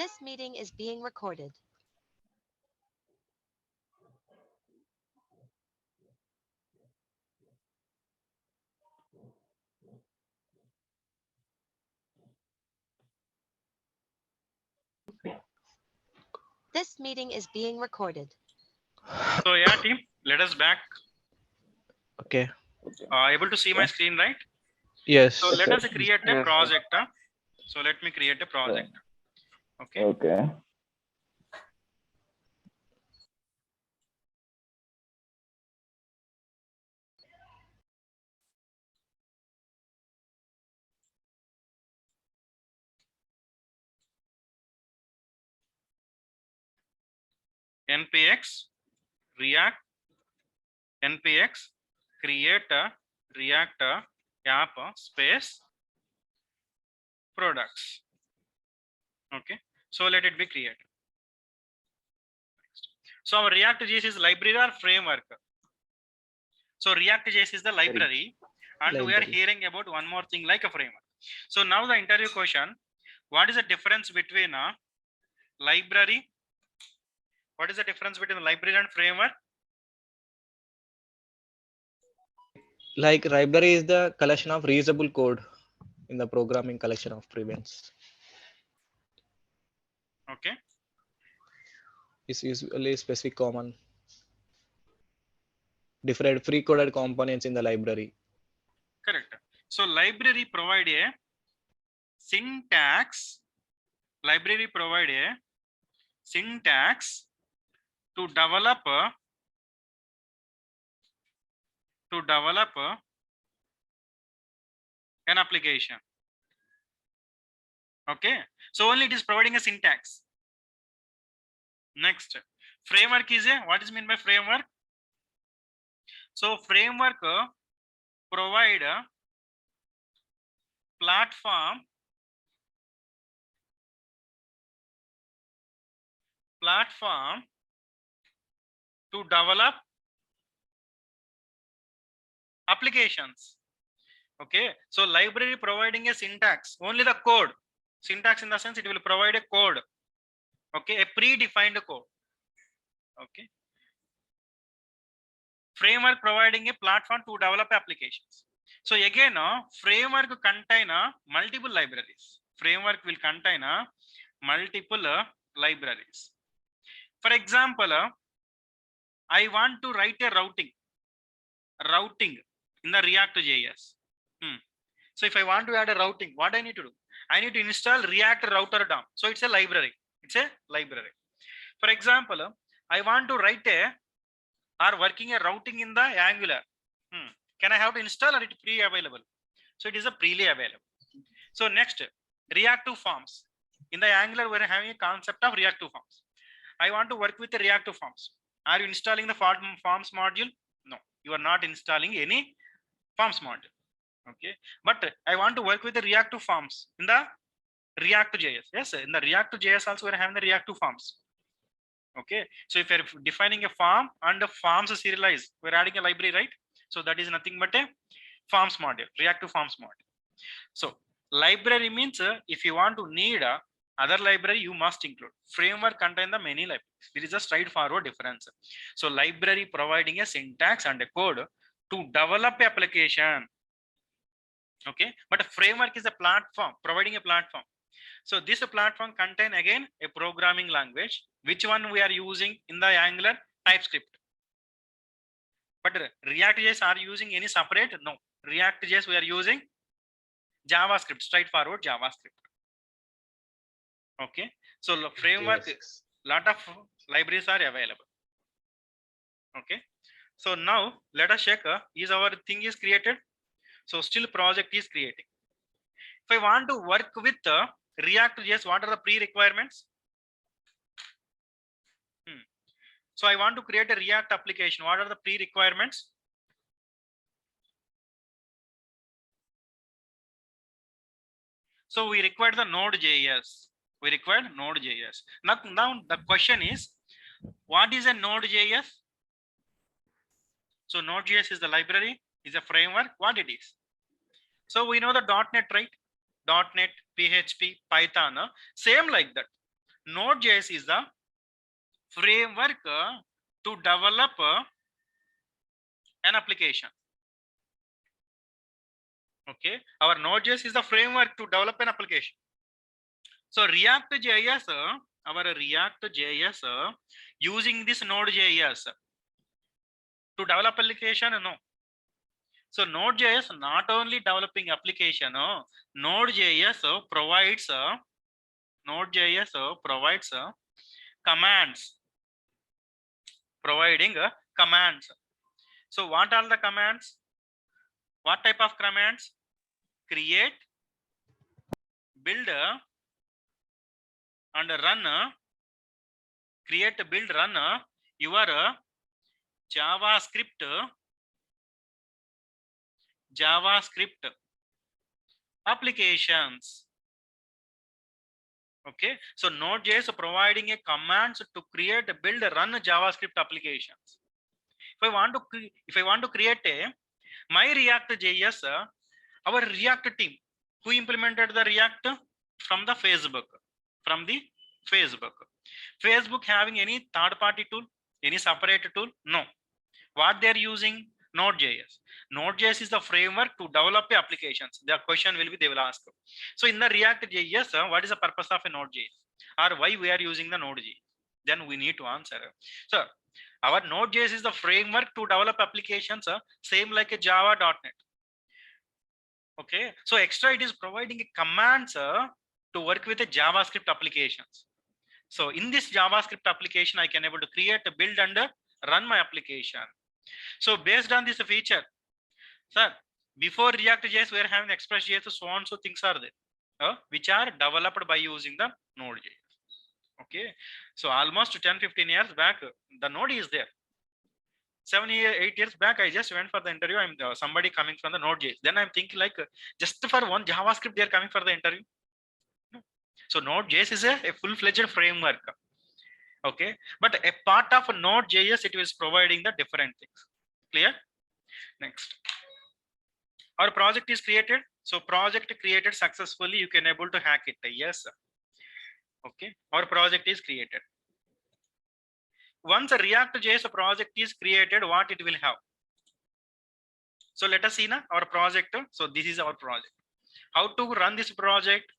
This meeting is being recorded. This meeting is being recorded. So yeah, team, let us back. Okay. Able to see my screen, right? Yes. So let us create a project. So let me create a project. Okay. Okay. npx react npx create a react app space products. Okay. So let it be created. So our ReactJS is library or framework. So ReactJS is the library, and we are hearing about one more thing like a framework. So now the interview question: what is the difference between a library? What is the difference between library and framework? Like library is the collection of reusable code in the programming collection of prevents. Okay. It's usually specific common different pre-coded components in the library. Correct. So library provide a syntax. Library provide a syntax to develop an application. Okay. So only it is providing a syntax. Next, framework is a what is meant by framework? So framework provide a platform to develop applications. Okay, so library providing a syntax, only the code. Syntax in the sense it will provide a code. Okay, a predefined code. Okay. Framework providing a platform to develop applications. So again, framework contain multiple libraries. Framework will contain multiple libraries. For example, I want to write a routing in the ReactJS. So if I want to add a routing, what I need to do? I need to install React Router DOM. So it's a library. For example, I want to write working a routing in the Angular. Can I have to install or it pre-available? So it is a pre-available. So next, reactive forms. In the Angular, we're having a concept of reactive forms. I want to work with the reactive forms. Are you installing the forms module? No, you are not installing any forms module. Okay, but I want to work with the reactive forms in the ReactJS. Yes, in the ReactJS also we're having the reactive forms. Okay, so if you're defining a form and the forms serialize, we're adding a library, right? So that is nothing but a forms module, reactive forms module. So library means if you want to need other library, you must include. Framework contain the many libraries. There is a straightforward difference. So library providing a syntax and a code to develop application. Okay, but a framework is a platform, providing a platform. So this platform contain again a programming language. Which one we are using in the Angular? TypeScript. But ReactJS are using any separate? No. ReactJS we are using JavaScript, straightforward JavaScript. Okay, so framework, lot of libraries are available. Okay, so now let us check is our thing is created. So still project is creating. If I want to work with ReactJS, what are the pre-requirements? So I want to create a React application. What are the pre-requirements? So we require the Node.js. Now the question is, what is a Node.js? So Node.js is the library, is a framework. What it is? So we know the .NET, right? .NET, PHP, Python, same like that. Node.js is the framework to develop an application. Okay, our Node.js is the framework to develop an application. So ReactJS, our ReactJS using this Node.js to develop application, no. So Node.js not only developing application, Node.js provides commands, providing commands. So what are the commands? What type of commands? Create, build, and run. Create, build, run your JavaScript applications. Okay, so Node.js providing a commands to create, build, run JavaScript applications. If I want to create my ReactJS, our React team, who implemented the React? From the Facebook. Facebook having any third-party tool, any separate tool? No. What they are using? Node.js. Node.js is the framework to develop applications. The question will be, they will ask. So in the ReactJS, what is the purpose of a Node.js, or why we are using the Node.js? Then we need to answer. So our Node.js is the framework to develop applications, same like a Java.net. Okay, so extra it is providing a commands to work with the JavaScript applications. So in this JavaScript application, I can able to create, build, and run my application. So based on this feature, sir, before ReactJS, we are having Express.js, so on, so things are there, which are developed by using the Node.js. Okay, so almost 10-15 years back, the Node is there. 8 years back, I just went for the interview. I'm somebody coming from the Node.js. Then I'm thinking like, just for one JavaScript, they are coming for the interview. So Node.js is a full-fledged framework. Okay, but a part of Node.js, it is providing the different things. Clear? Next, our project is created. So project created successfully, you can able to hack it. Yes. Okay, our project is created. Once a ReactJS project is created, what it will have? So let us see now our project. So this is our project. How to run this project?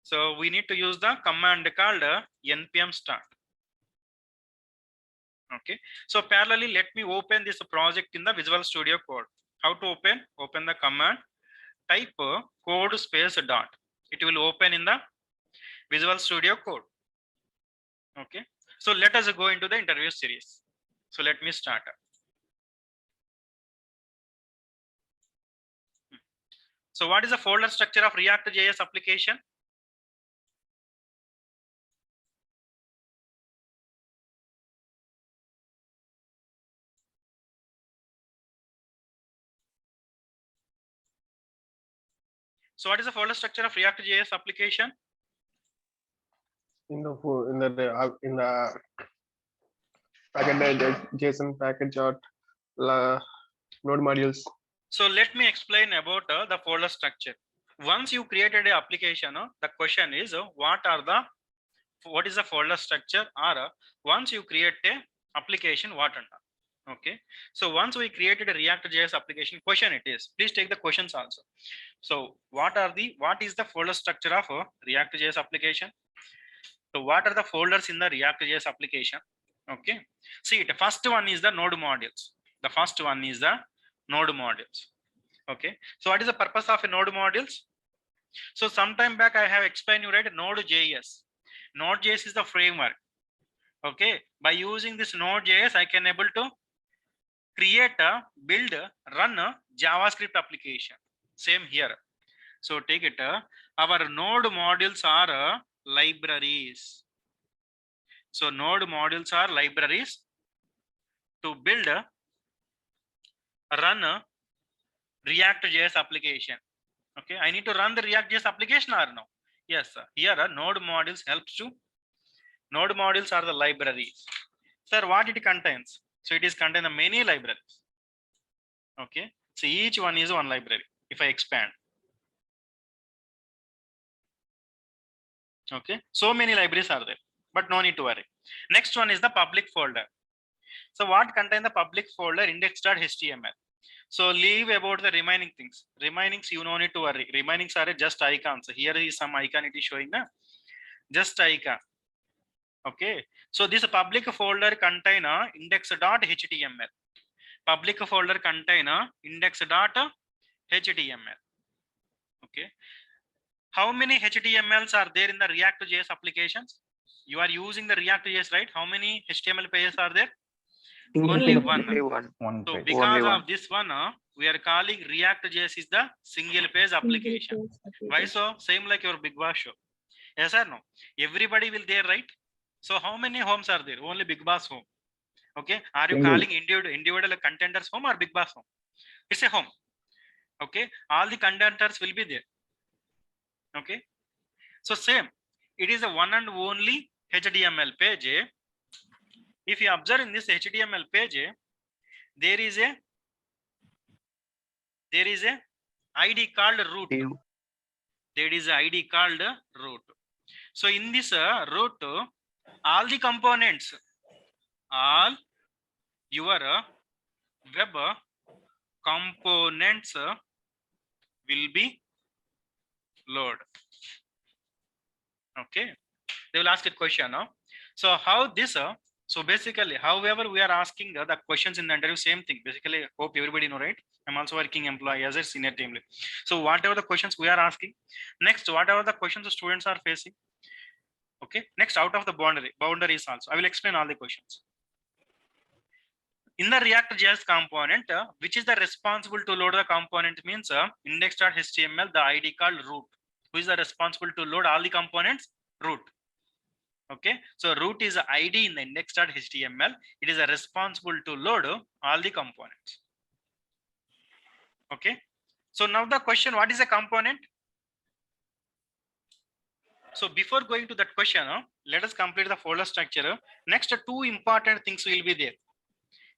So we need to use the command called npm start. Okay, so parallelly, let me open this project in the Visual Studio Code. How to open? Open the command, type code space dot. It will open in the Visual Studio Code. Okay, so let us go into the interview series. So let me start. So what is the folder structure of ReactJS application? So what is the folder structure of ReactJS application? In the packet JSON package or node modules. So let me explain about the folder structure. Once you created an application, the question is what is the folder structure, or once you create a application, what and all. Okay, so once we created a ReactJS application, question it is, please take the questions also. So what is the folder structure of a ReactJS application? So what are the folders in the ReactJS application? Okay, see it, first one is the node modules. The first one is the node modules. Okay, so what is the purpose of a node modules? So sometime back I have explained you, right? Node.js. Node.js is the framework. Okay, by using this Node.js, I can able to create, build, run a JavaScript application. Same here. So take it, our node modules are libraries. So node modules are libraries to build, run a ReactJS application. Okay, I need to run the ReactJS application or no? Yes, sir. Here node modules helps to. Node modules are the libraries. Sir, what it contains? So it is contain many libraries. Okay, so each one is one library. If I expand, Okay, so many libraries are there, but no need to worry. Next one is the public folder. So what contain the public folder? Index.html. So leave about the remaining things. Remainings you no need to worry. Remainings are just icons. Here is some icon it is showing na, just icon. Okay, so this public folder contain index.html. Public folder contain index.html. Okay, how many HTMLs are there in the ReactJS applications? You are using the ReactJS, right? How many HTML pages are there? Only one. One So page. because Only of one. this one, we are calling ReactJS is the single page application. Why so? Same like your Big Boss show. Yes or no? Everybody will there, right? So how many homes are there? Only Big Boss home. Okay. Are you calling individual contenders home or Big Boss home? It's a home. Okay. All the contenders will be there. Okay. So same. It is a one and only HTML page. If you observe in this HTML page, there is a ID called root. There is a ID called root. So in this root, all the components, all your web components will be load. Okay, they will ask a question. So how this? So basically, however, we are asking the questions in the interview, same thing. Basically, hope everybody know, right? I'm also working employee as a senior team lead. So whatever the questions we are asking, next whatever the questions the students are facing. Okay, next out of the boundaries also. I will explain all the questions. In the ReactJS component, which is the responsible to load the component means index.html, the ID called root. Who is the responsible to load all the components? Root. Okay, so root is the ID in the index.html. It is a responsible to load all the components. Okay, so now the question, what is a component? So before going to that question, let us complete the folder structure. Next, two important things will be there.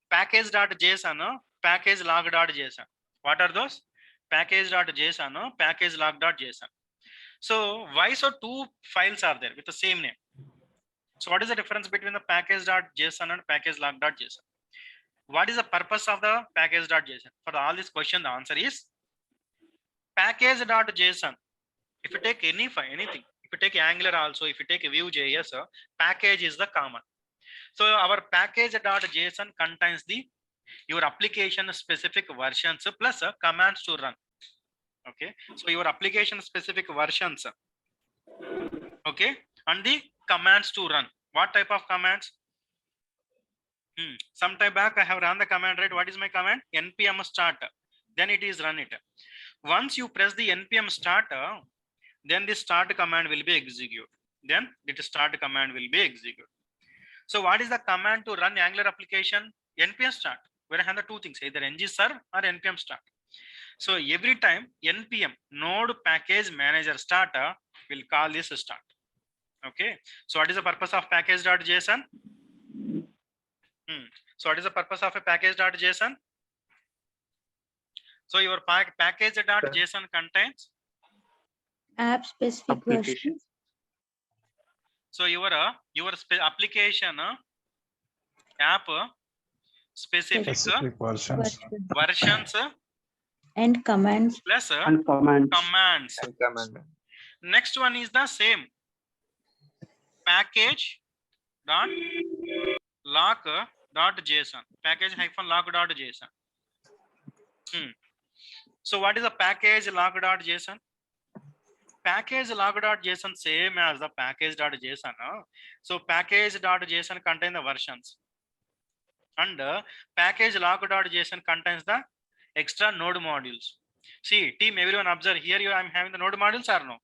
Package.json, package log.json. What are those? Package.json, package log.json. So why so two files are there with the same name? So what is the difference between the package.json and package log.json? What is the purpose of the package.json? For all this question, the answer is package.json. If you take any file, anything, if you take Angular also, if you take Vue.js, package is the common. So our package.json contains your application specific versions plus commands to run. Okay, so your application specific versions, okay, and the commands to run. What type of commands? Some time back I have run the command, right? What is my command? npm start. Then it is run it. Once you press the npm start, then the start command will be executed. Then the start command will be executed. So what is the command to run Angular application? npm start. Where I have the two things, either ngserv or npm start. So every time npm node package manager start will call this start. Okay. So what is the purpose of package.json? So what is the purpose of a package.json? So your package.json contains app specific versions. So your application app specific versions. versions And commands. plus And commands. Next one is the same. Package dot lock.json. Package hyphen lock.json. So what is the package log.json? Package log.json same as the package.json. So package.json contains the versions. And package log.json contains the extra node modules. See, team, everyone observe here. I'm having the node modules or no?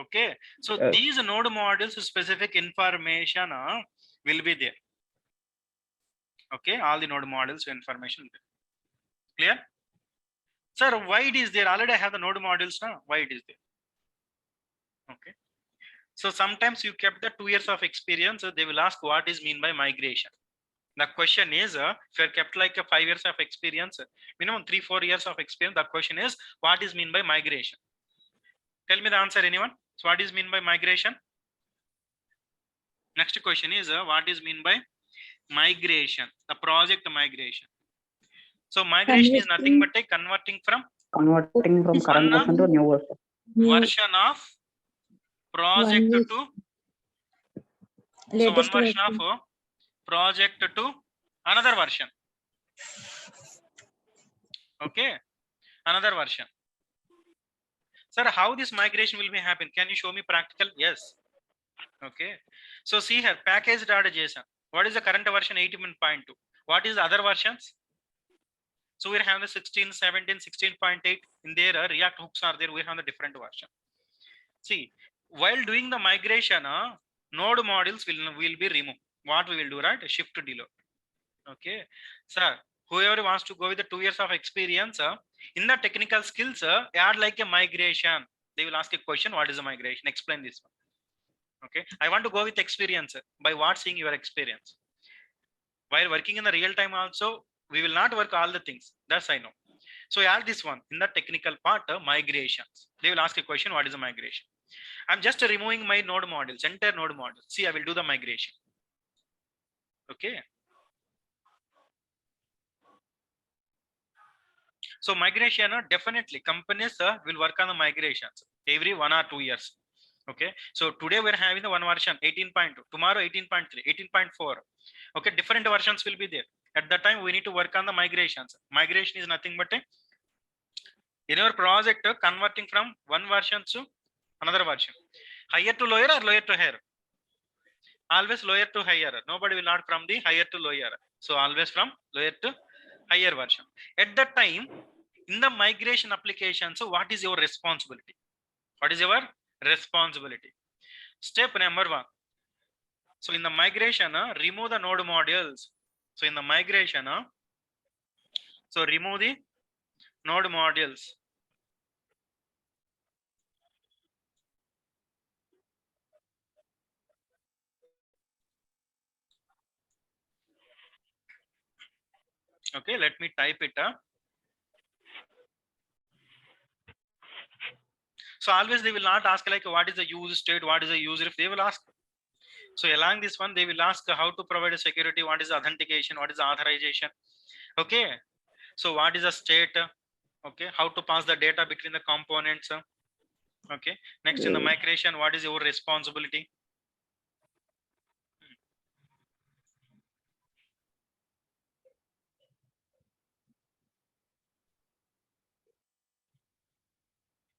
Okay. So these node modules specific information will be there. Okay, all the node modules information there. Clear? Sir, why it is there? Already I have the node modules now. Why it is there? Okay. So sometimes you kept the 2 years of experience. So they will ask what is mean by migration. The question is, if you are kept like a 5 years of experience, minimum 3-4 years of experience, the question is, what is mean by migration? Tell me the answer, anyone? So what is mean by migration? Next question is what is mean by migration? The project migration. So migration is nothing but a converting from current version to new version. version of project to so one version of project to another version. Okay, another version. Sir, how this migration will be happen? Can you show me practical? Yes. Okay. So see here, package.json. What is the current version? 18.2. What is the other versions? So we have the 16, 17, 16.8. In there, React hooks are there. We have the different version. See, while doing the migration, node modules will be removed. What we will do, right? Shift to deload. Okay, sir. Whoever wants to go with the 2 years of experience in the technical skills, add like a migration. They will ask a question. What is a migration? Explain this one. Okay, I want to go with experience. By what? Seeing your experience. While working in the real time also, we will not work all the things. That's I know. So add this one in the technical part, migrations. They will ask a question. What is a migration? I'm just removing my node modules, entire node modules. See, I will do the migration. Okay. So migration, definitely companies will work on the migrations every 1 or 2 years. Okay, so today we're having the one version 18.2, tomorrow 18.3, 18.4. Okay, different versions will be there. At that time we need to work on the migrations. Migration is nothing but in your project converting from one version to another version, higher to lower or lower to higher. Always lower to higher. Nobody will not from the higher to lower. So always from lower to higher version. At that time, in the migration application, so what is your responsibility? What is your responsibility? Step number 1. So in the migration, remove the node modules. So in the migration, so remove the node modules. Okay, let me type it. So always they will not ask like what is the use state, what is the user if they will ask. So along this one, they will ask how to provide a security, what is the authentication, what is the authorization. Okay, so what is the state? Okay, how to pass the data between the components. Okay, next in the migration, what is your responsibility?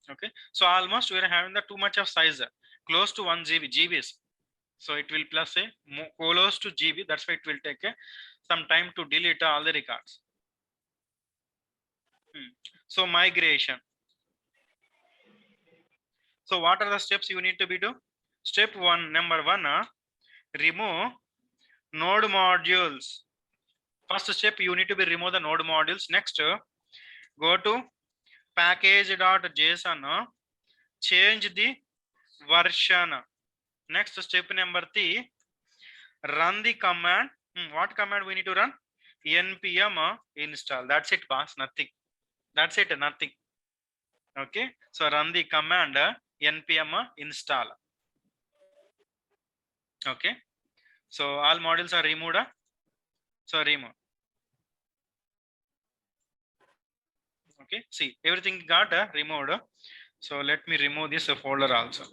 Okay, so almost we are having the too much of size, close to 1 GB, GBs. So it will plus a close to GB. That's why it will take some time to delete all the records. So migration. So what are the steps you need to be do? Step 1, number 1, remove node modules. First step, you need to be remove the node modules. Next, go to package.json, change the version. Next step number 3, run the command. What command we need to run? npm install. That's it, boss. Nothing. That's it. Nothing. Okay. So run the command npm install. Okay. So all modules are removed. So remove. Okay. See, everything got removed. So let me remove this folder also.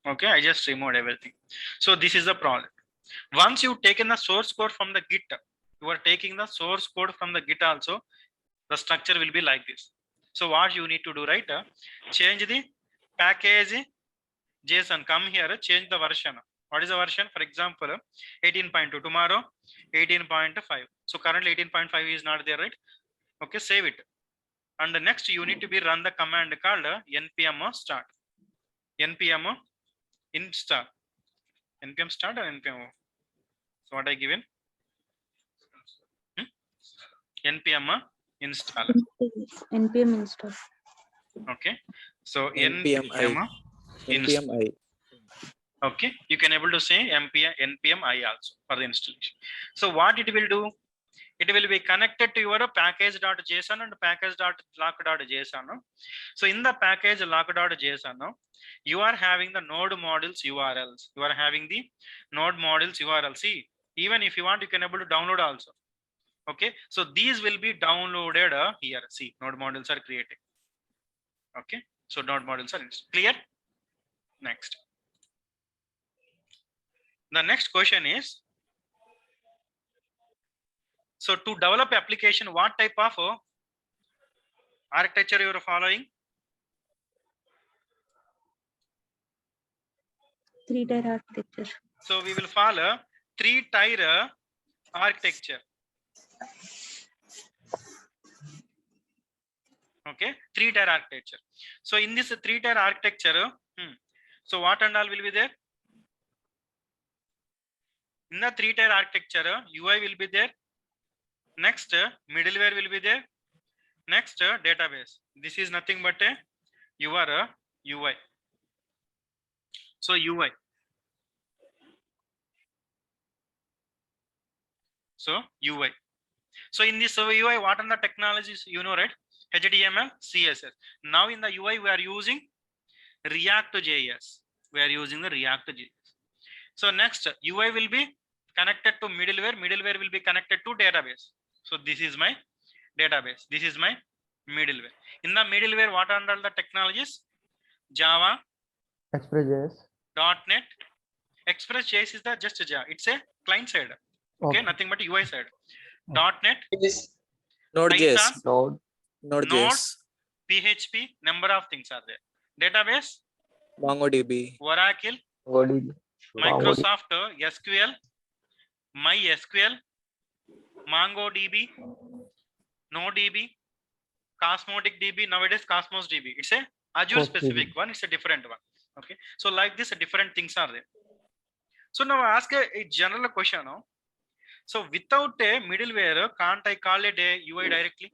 Okay. I just removed everything. So this is the project. Once you've taken the source code from the Git, you are taking the source code from the Git also. The structure will be like this. So what you need to do, right? Change the package JSON. Come here, change the version. What is the version? For example, 18.2. Tomorrow, 18.5. So currently 18.5 is not there, right? Okay, save it. And the next you need to be run the command called npm start. npm install. npm start or npm. So what I given? npm install. npm install. Okay, so npm I. Okay, you can able to say npm I also for the installation. So what it will do? It will be connected to your package.json and package.lock.json. So in the package lock.json, you are having the node modules URLs. You are having the node modules URL. See, even if you want, you can able to download also. Okay, so these will be downloaded here. See, node modules are created. Okay, so node modules are clear. Next, the next question is, so to develop application, what type of architecture you are following? 3-tier architecture. So we will follow 3-tier architecture. Okay, 3-tier architecture. So in this 3-tier architecture, so what and all will be there? In the 3-tier architecture, UI will be there. Next, middleware will be there. Next, database. This is nothing but your UI. So UI. So UI. So in this UI, what are the technologies? You know, right? HTML, CSS. Now in the UI, we are using ReactJS. We are using the ReactJS. So next, UI will be connected to middleware. Middleware will be connected to database. So this is my database. This is my middleware. In the middleware, what are all the technologies? Java, Express.js. .NET. Express.js is the just Java. It's a client side. Okay, nothing but UI side. .NET, Is Node.js. Python, Node.js. PHP, number of things are there. Database, MongoDB. Oracle, ODB. Microsoft SQL, MySQL, MongoDB, NoDB, Cosmotic DB. Nowadays Cosmos DB. It's a Azure specific one. It's a different one. Okay. So like this, different things are there. So now I ask a general question. No? So without a middleware, can't I call it a UI directly?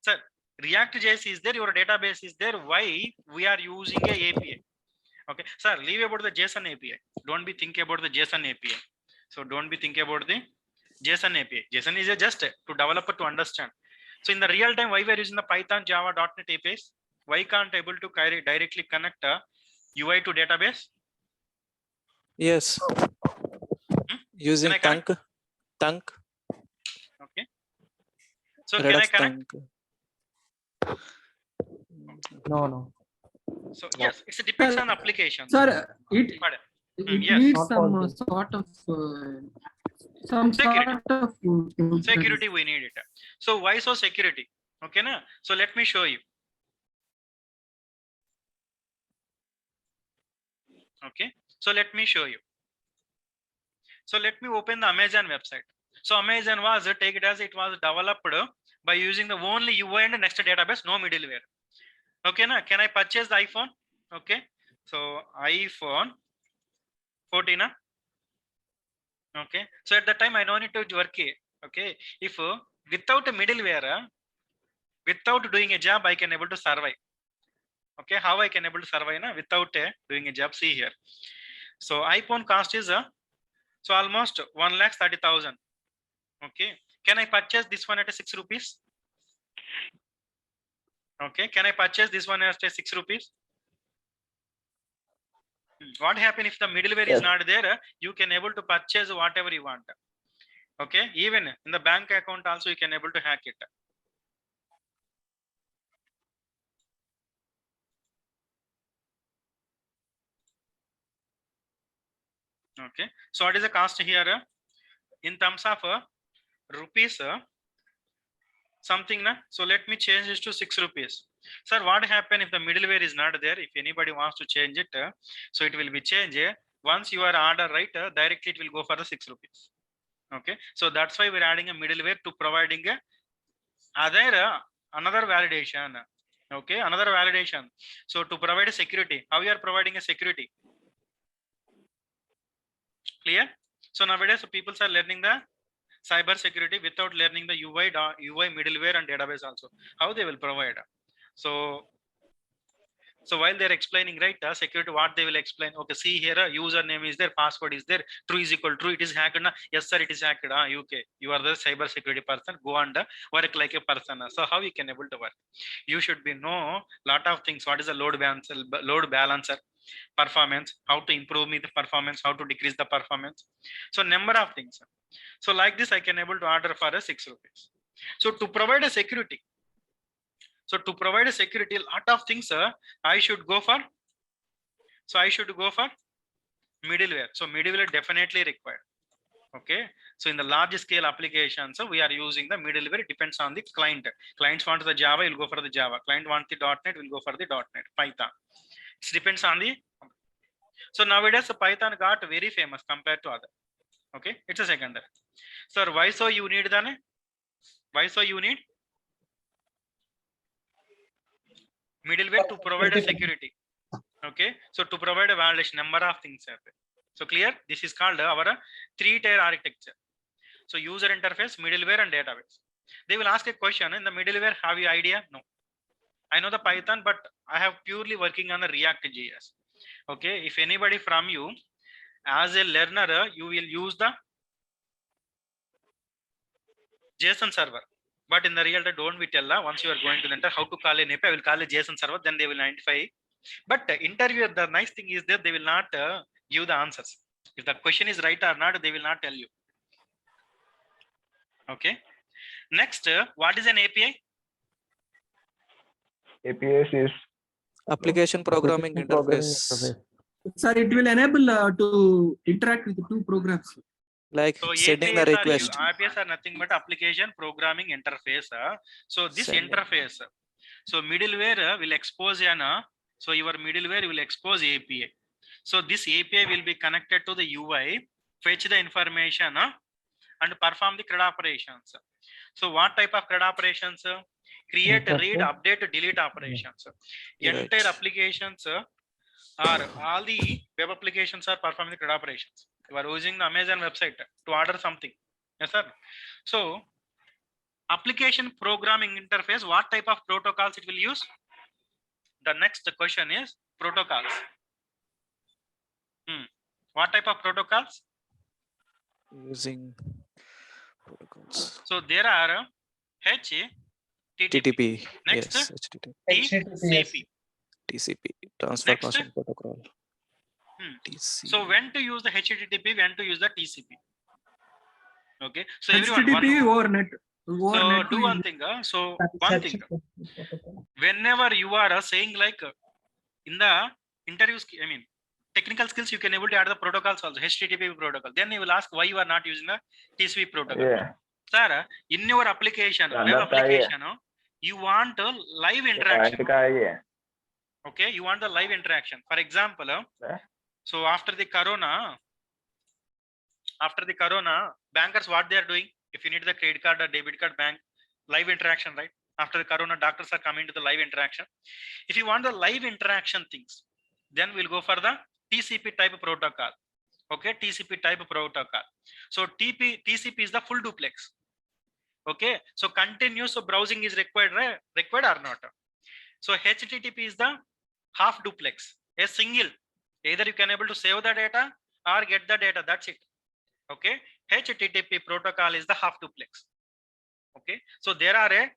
Sir, ReactJS is there, your database is there. Why we are using a API? Okay, sir, leave about the JSON API. Don't be thinking about the JSON API. So don't be thinking about the JSON API. JSON is a just to developer to understand. So in the real time, why we are using the Python, Java, .NET APIs? Why can't able to directly connect a UI to database? Yes. Using Can I connect? Thunk. Okay. So Redux can I connect? Thunk. No. So yes, it depends on application. Sir, it Yes. needs Not some possible. sort of Security we need it. So why so security? Okay, na? So let me show you. Okay, so let me show you. So let me open the Amazon website. So Amazon was take it as it was developed by using the only UI and next database, no middleware. Okay, na? Can I purchase the iPhone? Okay, so iPhone 14. Okay, so at the time I don't need to work here. Okay, if without a middleware, without doing a job, I can able to survive. Okay, how I can able to survive na? Without doing a job? See here. So iPhone cost is so almost 1,30,000. Okay, can I purchase this one at 6 rupees? Okay, can I purchase this one at 6 rupees? What happen if the middleware is not there? You can able to purchase whatever you want. Okay, even in the bank account also you can able to hack it. Okay, so what is the cost here in terms of rupees something na? So let me change this to 6 rupees. Sir, what happen if the middleware is not there? If anybody wants to change it, so it will be changed. Once you are order right, directly it will go for the 6 rupees. Okay, so that's why we're adding a middleware to providing a another validation. Okay, another validation. So to provide a security, how you are providing a security? Clear? So nowadays people are learning the cyber security without learning the UI middleware and database also. How they will provide? So So while they're explaining, right, security, what they will explain, okay, see here, username is there, password is there, true is equal true, it is hacked, na? Yes sir, it is hacked. Okay, you are the cyber security person, go and work like a person. So how you can able to work? You should be know lot of things. What is the load balancer, performance, how to improve me the performance, how to decrease the performance. So number of things. So like this, I can able to order for a 6 rupees. So to provide a security, lot of things I should go for. So I should go for middleware. So middleware definitely required. Okay, so in the large scale applications, so we are using the middleware. It depends on the client. Clients want the Java, you'll go for the Java. Client want the .NET, will go for the .NET, Python. It depends on the. So nowadays the Python got very famous compared to other. Okay, it's a secondary. Sir, why so you need the? Why so you need middleware to provide a security? Okay, so to provide a validation, number of things happen. So clear, this is called our 3-tier architecture. So user interface, middleware and database. They will ask a question in the middleware, have you idea? No, I know the Python, but I have purely working on the ReactJS. Okay, if anybody from you as a learner, you will use the JSON server, but in the real time, don't we tell once you are going to the enter how to call an API, I will call a JSON server, then they will identify. But interviewer, the nice thing is that they will not give the answers. If the question is right or not, they will not tell you. Okay. Next, what is an API? APIs is Application programming interface. Sir, it will enable to interact with the two programs. Like so sending the request. APIs are nothing but application programming interface. So this interface, so middleware will expose an. So your middleware will expose API. So this API will be connected to the UI, fetch the information and perform the CRUD operations. So what type of CRUD operations? Create, read, update, delete operations. Entire applications are all the web applications are performing the CRUD operations. You are using the Amazon website to order something. Yes, sir. So application programming interface, what type of protocols it will use? The next question is protocols. What type of protocols? Using protocols. So there are HTTP. Next, yes, HTTP. TCP, transfer function protocol. TCP. So when to use the HTTP, when to use the TCP? Okay, so HTTP over net. So do one thing. So one thing. Whenever you are saying like in the interviews, I mean technical skills, you can able to add the protocols also, HTTP protocol. Then you will ask why you are not using the TCP protocol. Yeah. Sir, in your application, web application, you want a live interaction. Okay, you want the live interaction. For example, so after the corona, bankers, what they are doing? If you need the credit card or debit card, bank live interaction, right? After the corona, doctors are coming to the live interaction. If you want the live interaction things, then we'll go for the TCP type of protocol. Okay, TCP type of protocol. So TCP is the full duplex. Okay, so continuous browsing is required or not? So HTTP is the half duplex, a single. Either you can able to save the data or get the data. That's it. Okay, HTTP protocol is the half duplex. Okay, so there are a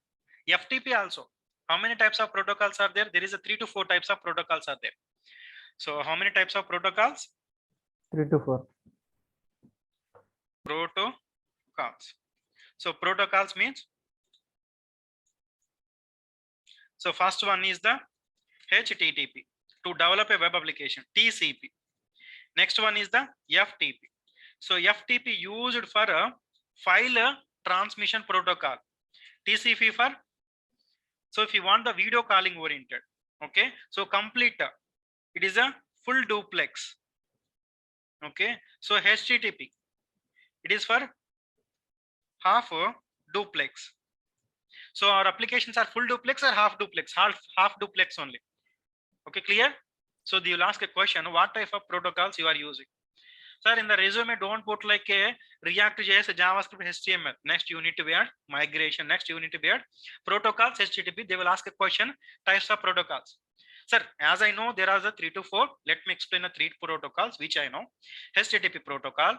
FTP also. How many types of protocols are there? There is a 3 to 4 types of protocols are there. So how many types of protocols? 3 to 4. Protocols. So protocols means. So first one is the HTTP to develop a web application. TCP. Next one is the FTP. So FTP used for a file transmission protocol. TCP for. So if you want the video calling oriented, okay. So complete. It is a full duplex. Okay. So HTTP. It is for half duplex. So our applications are full duplex or half duplex? Half duplex only. Okay, clear? So they will ask a question, what type of protocols you are using? Sir, in the resume, don't put like a ReactJS, JavaScript, HTML. Next, you need to add migration. Next, you need to add protocols, HTTP. They will ask a question, types of protocols. Sir, as I know, there are the 3 to 4. Let me explain the 3 protocols which I know. HTTP protocol.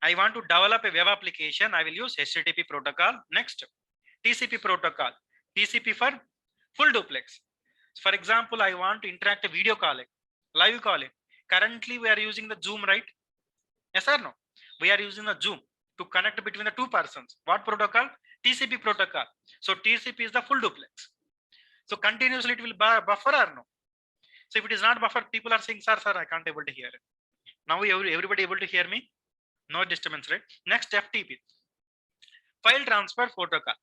I want to develop a web application. I will use HTTP protocol. Next, TCP protocol. TCP for full duplex. For example, I want to interact a video calling, live calling. Currently, we are using the Zoom, right? Yes or no? We are using the Zoom to connect between the two persons. What protocol? TCP protocol. So TCP is the full duplex. So continuously it will buffer or no? So if it is not buffer, people are saying, sir, I can't able to hear it. Now everybody able to hear me? No disturbance, right? Next, FTP, file transfer protocol.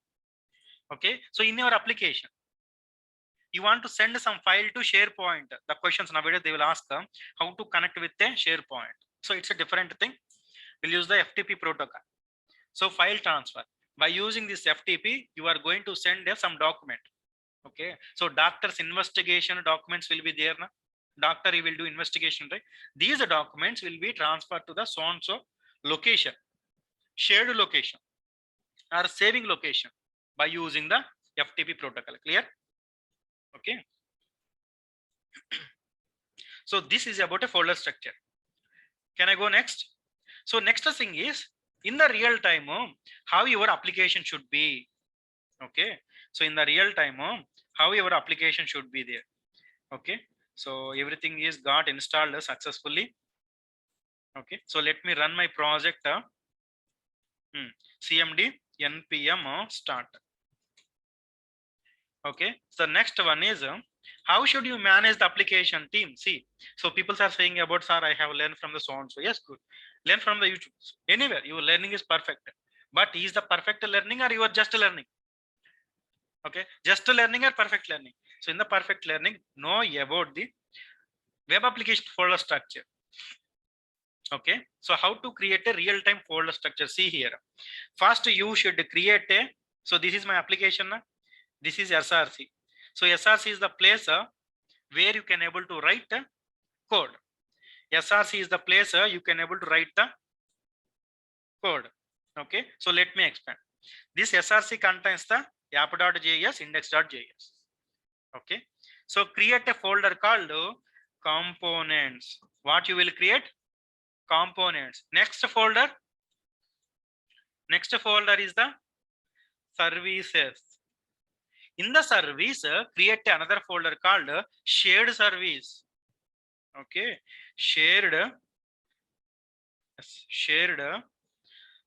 Okay, so in your application, you want to send some file to SharePoint. The questions nowadays they will ask how to connect with the SharePoint. So it's a different thing. We'll use the FTP protocol. So file transfer. By using this FTP, you are going to send some document. Okay, so doctor's investigation documents will be there. Doctor, he will do investigation, right? These documents will be transferred to the so and so location, shared location or saving location by using the FTP protocol. Clear? Okay. So this is about a folder structure. Can I go next? So next thing is in the real time how your application should be. Okay, so in the real time how your application should be there. Okay, so everything is got installed successfully. Okay, so let me run my project. CMD npm start. Okay, so next one is how should you manage the application team? See, so people are saying about, sir, I have learned from the so and so. Yes, good. Learn from the YouTube. Anywhere your learning is perfect, but is the perfect learning or you are just learning? Okay, just learning or perfect learning? So in the perfect learning, know about the web application folder structure. Okay, so how to create a real-time folder structure? See here, first you should create a, so this is my application, this is SRC. So SRC is the place where you can able to write code. SRC is the place you can able to write the code. Okay, so let me expand. This SRC contains the app.js, index.js. Okay, so create a folder called components. What you will create? Components. Next folder is the services. In the service, create another folder called shared service. Okay, shared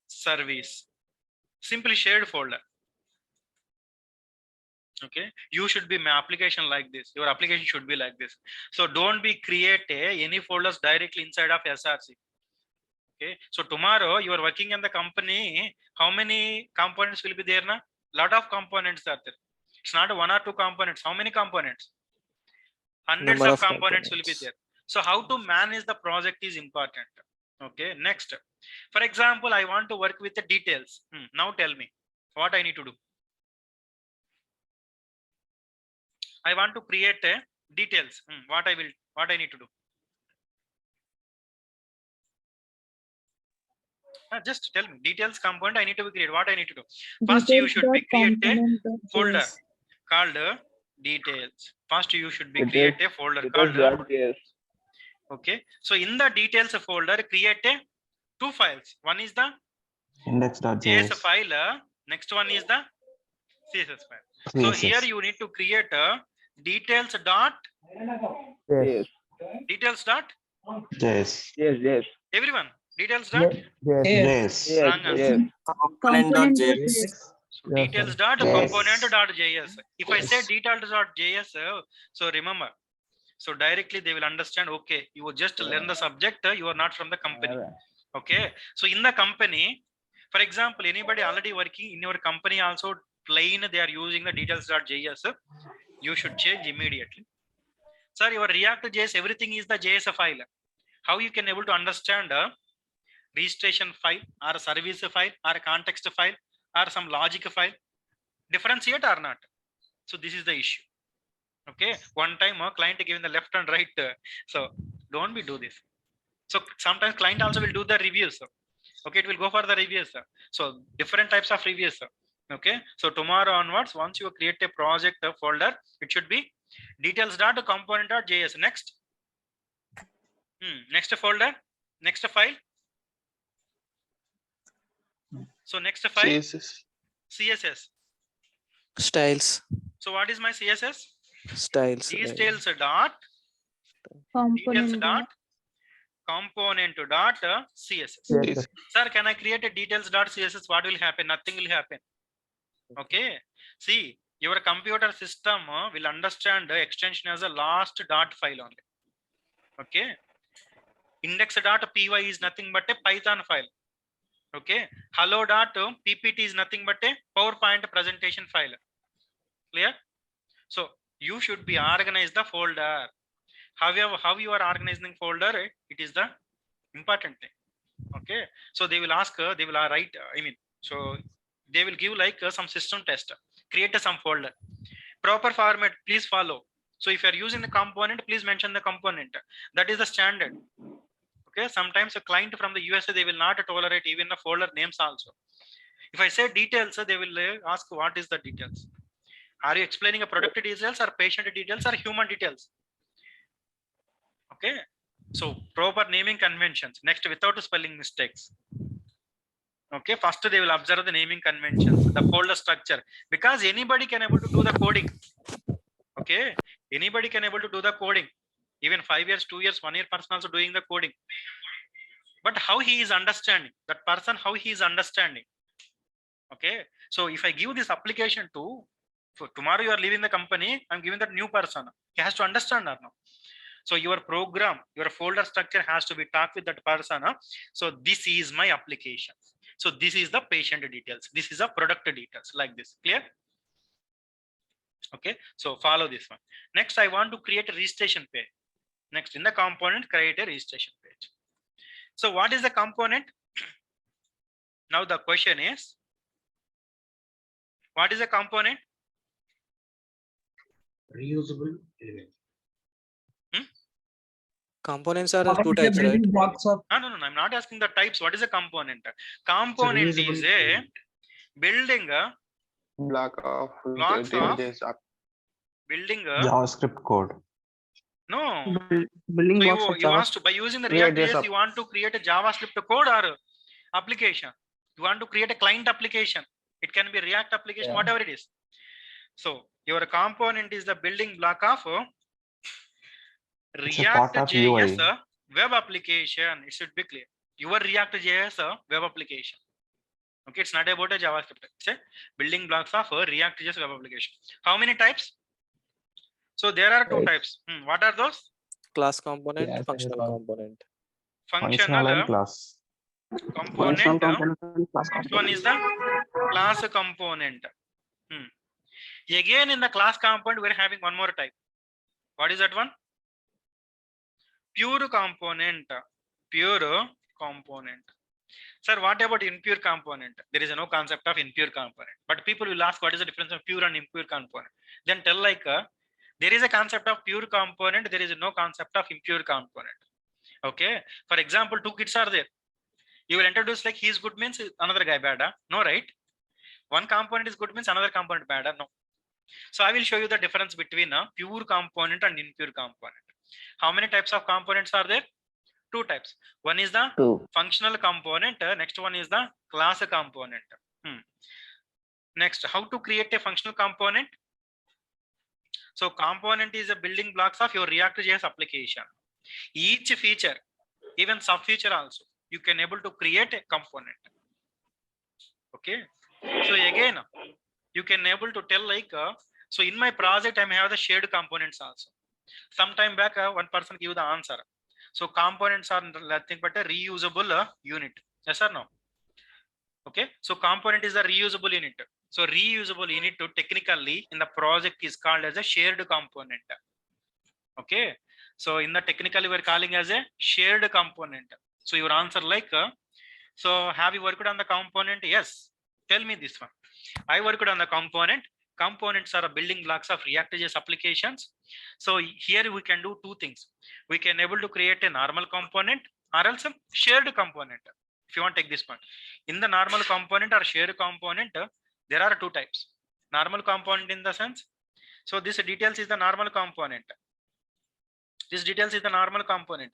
service, simply shared folder. Okay, you should be my application like this. Your application should be like this. So don't be create any folders directly inside of SRC. Okay, so tomorrow you are working in the company, how many components will be there? Lot of components are there. It's not 1 or 2 components. How many components? Hundreds of components will be there. So how to manage the project is important. Okay, next, for example, I want to work with the details. Now tell me what I need to do. I want to create a details. What I need to do? Just tell me. Details component I need to be create. What I need to do? First, you should be create a folder called details. First, you should be create a folder called okay. So in the details folder, create a 2 files. One is the index.js file. Next one is the CSS file. So here you need to create a details dot details dot Yes. everyone. Details dot Yes. wrong answer. Component.js. So details dot component dot js. If I say details dot js, so remember, so directly they will understand. Okay, you will just learn the subject. You are not from the company. Okay, so in the company, for example, anybody already working in your company also plain they are using the details.js, you should change immediately. Sir, your ReactJS, everything is the JS file. How you can able to understand a registration file or a service file or a context file or some logic file? Differentiate or not? So this is the issue. Okay, one time a client giving the left and right. So don't be do this. So sometimes client also will do the reviews. Okay, it will go for the reviews. So different types of reviews. Okay, so tomorrow onwards, once you create a project folder, it should be details.component.js. Next. Next folder, next file. So next file, CSS. Styles. So what is my CSS? Styles. Details dot component dot CSS. Yes. Sir, can I create a details dot CSS? What will happen? Nothing will happen. Okay. See, your computer system will understand the extension as a last dot file only. Okay. Index.py is nothing but a Python file. Okay. Hello.ppt is nothing but a PowerPoint presentation file. Clear? So you should be organize the folder. How you are organizing folder, it is the important thing. Okay. So they will ask, they will write, so they will give like some system test, create some folder. Proper format, please follow. So if you are using the component, please mention the component. That is the standard. Okay. Sometimes a client from the USA, they will not tolerate even the folder names also. If I say details, they will ask what is the details. Are you explaining a product details or patient details or human details? Okay. So proper naming conventions. Next, without spelling mistakes. Okay. First, they will observe the naming conventions, the folder structure, because anybody can able to do the coding. Okay. Anybody can able to do the coding. Even 5 years, 2 years, 1 year person also doing the coding. But how he is understanding, that person, how he is understanding. Okay. So if I give this application to, for tomorrow you are leaving the company, I'm giving that new person. He has to understand or no. So your program, your folder structure has to be talked with that person. So this is my application. So this is the patient details. This is the product details, like this. Clear? Okay. So follow this one. Next, I want to create a registration page. Next, in the component, create a registration page. So what is the component? Now the question is, what is a component? Reusable element. Components are What two is the types, right? building blocks of No. I'm not asking the types. What is a component? Component reusable is a element. building block of blocks of JS building JavaScript code. no. Building So blocks of you Java. want to, by using the React ReactJS, JS you want to create a JavaScript code or application. You want to create a client application. It can be React application, Yeah. whatever it is. So your component is the building block of It's a part of UI. ReactJS web application. It should be clear. Your ReactJS web application. Okay, it's not about a JavaScript. It's a building blocks of ReactJS web application. How many types? So there are two Right. types. What are those? Class component, Yes, functional yes, component. Functional and class. Component. Functional component and class Next one is component. the class component. Again, in the class component, we're having one more type. What is that one? Pure component. Pure component. Sir, what about impure component? There is no concept of impure component. But people will ask, what is the difference of pure and impure component? Then tell like, there is a concept of pure component. There is no concept of impure component. Okay. For example, two kids are there. You will introduce like he is good means another guy bad. No, right? One component is good means another component bad. No. So I will show you the difference between a pure component and impure component. How many types of components are there? Two types. One is the functional component. Next one is the class component. Next, how to create a functional component? So component is a building blocks of your ReactJS application. Each feature, even sub feature also, you can able to create a component. Okay. So again, you can able to tell like, so in my project, I may have the shared components also. Sometime back, one person give the answer. So components are nothing but a reusable unit. Yes or no? Okay. So component is a reusable unit. So reusable unit to technically in the project is called as a shared component. Okay. So in the technically we're calling as a shared component. So your answer like, so have you worked on the component? Yes. Tell me this one. I worked on the component. Components are building blocks of ReactJS applications. So here we can do two things. We can able to create a normal component or else a shared component. If you want to take this one. In the normal component or shared component, there are two types. Normal component in the sense, So this details is the normal component. This details is the normal component.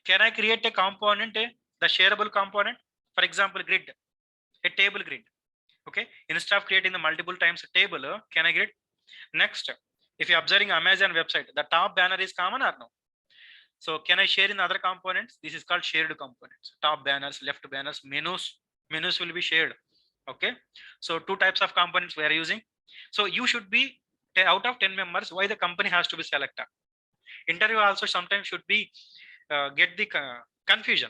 Can I create a component, the shareable component? For example, grid, a table grid. Okay, instead of creating the multiple times a table, can I grid? Next, if you're observing Amazon website, the top banner is common or no? So can I share in other components? This is called shared components. Top banners, left banners, menus will be shared. Okay, so two types of components we are using. So you should be out of 10 members, why the company has to be selected. Interview also sometimes should be get the confusion.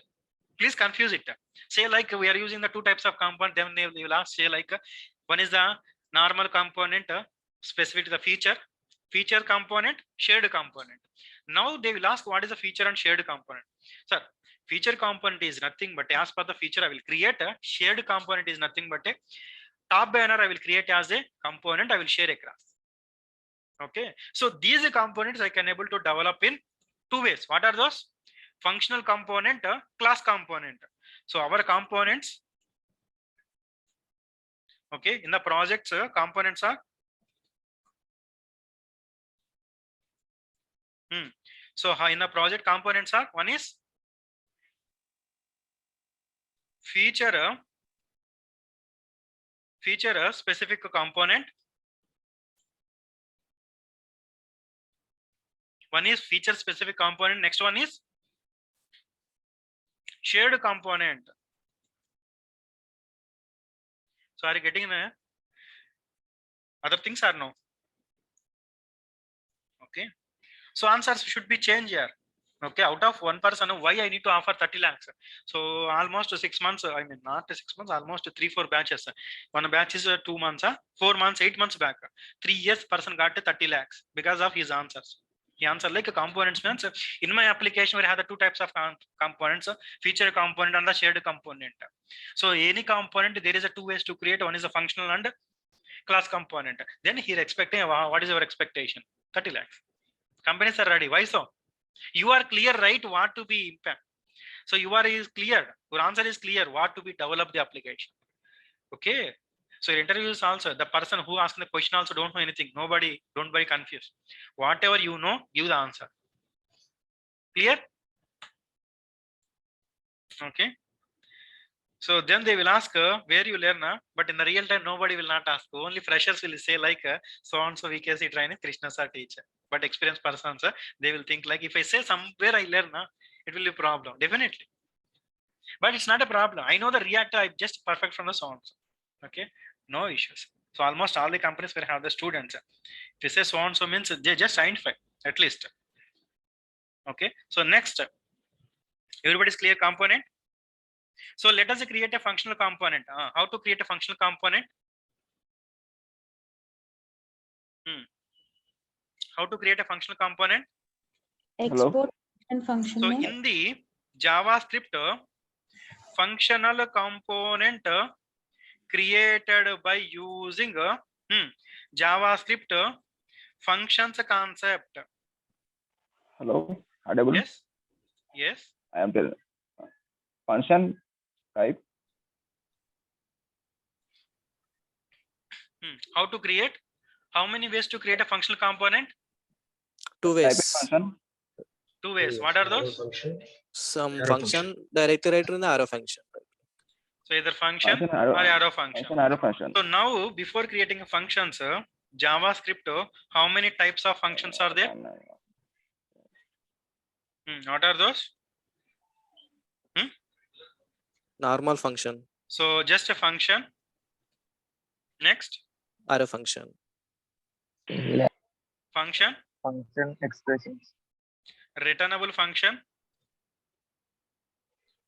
Please confuse it. Say like we are using the two types of component, then they will ask, say like one is the normal component specific to the feature component, shared component. Now they will ask what is the feature and shared component. Sir, feature component is nothing but as per the feature I will create a shared component is nothing but a top banner I will create as a component I will share across. Okay, so these components I can able to develop in two ways. What are those? Functional component, class component. So our components, okay, in the projects components are so in the project components are, one is feature specific component. One is feature specific component. Next one is shared component. So are you getting other things or no? Okay, so answers should be changed here. Okay, out of one person, why I need to offer 30 lakhs? So almost 6 months, I mean not 6 months, almost 3-4 batches. One batch is 2 months, 4 months, 8 months back. 3 years person got 30 lakhs because of his answers. He answered like components means in my application we have the two types of components, feature component and the shared component. So any component there is a two ways to create. One is a functional and class component. Then here expecting what is your expectation? 30 lakhs. Companies are ready. Why so? You are clear, right? What to be impact. So you are is clear. Your answer is clear. What to be develop the application. Okay. So your interview is also the person who asking the question also don't know anything. Nobody, don't be confused. Whatever you know, give the answer. Clear? Okay. So then they will ask where you learn, but in the real time nobody will not ask. Only freshers will say like so and so VKC training, Krishna sir teacher. But experienced persons, they will think like if I say somewhere I learn, it will be a problem definitely. But it's not a problem. I know the React I'm just perfect from the songs. Okay, no issues. So almost all the companies will have the students. If you say so and so means they just identify at least. Okay, so next, everybody's clear component. So let us create a functional component. How to create a functional component? How to create a functional component? Export and function So name. in the JavaScript, functional component created by using JavaScript functions concept. Hello, audible? Yes. Yes. I am telling function type. How to create? How many ways to create a functional component? Two Type ways. a function. Two ways. What are those? Some function directly in the arrow function. So either function Function, or arrow function. Function, arrow function. So now before creating a functions, JavaScript, how many types of functions are there? What are those? Normal function. So just a function. Next. Arrow function. Function. Function expressions. Returnable function.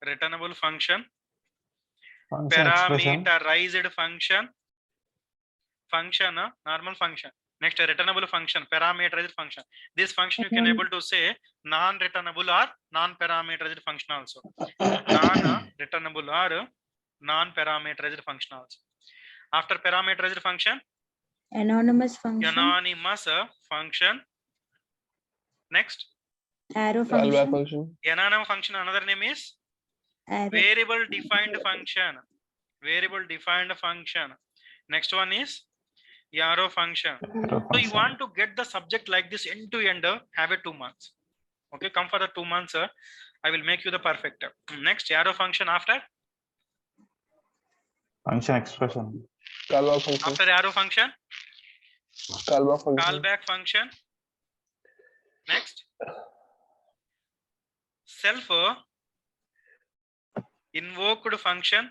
Returnable function. Parameterized function. Function, normal function. Next, returnable function, parameterized function. This function you can able to say non-returnable or non-parameterized function also. Non-returnable or non-parameterized function also. After parameterized function, Anonymous function. Anonymous function. Next, Arrow function. anonymous function. Another name is Arrow. variable defined function. Variable defined function. Next one is arrow function. So you want to get the subject like this end to end, have a 2 months. Okay, come for the 2 months, I will make you the perfect. Next, arrow function after Function expression. Callback function. after arrow function, Callback function. callback function. Next, self invoked function,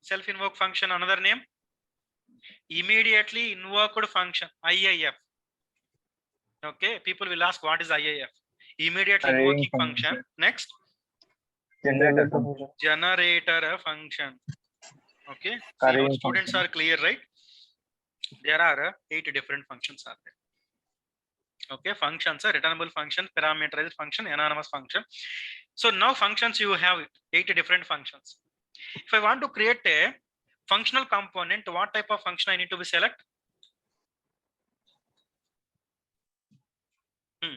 self invoke function, another name, immediately invoked function, IIF. Okay, people will ask what is IIF? Immediately invoking function. Next, Generator function. generator function. Okay, see Carrying how students function. are clear, right? There are 8 different functions are there. Okay, functions are returnable function, parameterized function, anonymous function. So now functions, you have 8 different functions. If I want to create a functional component, what type of function I need to be select?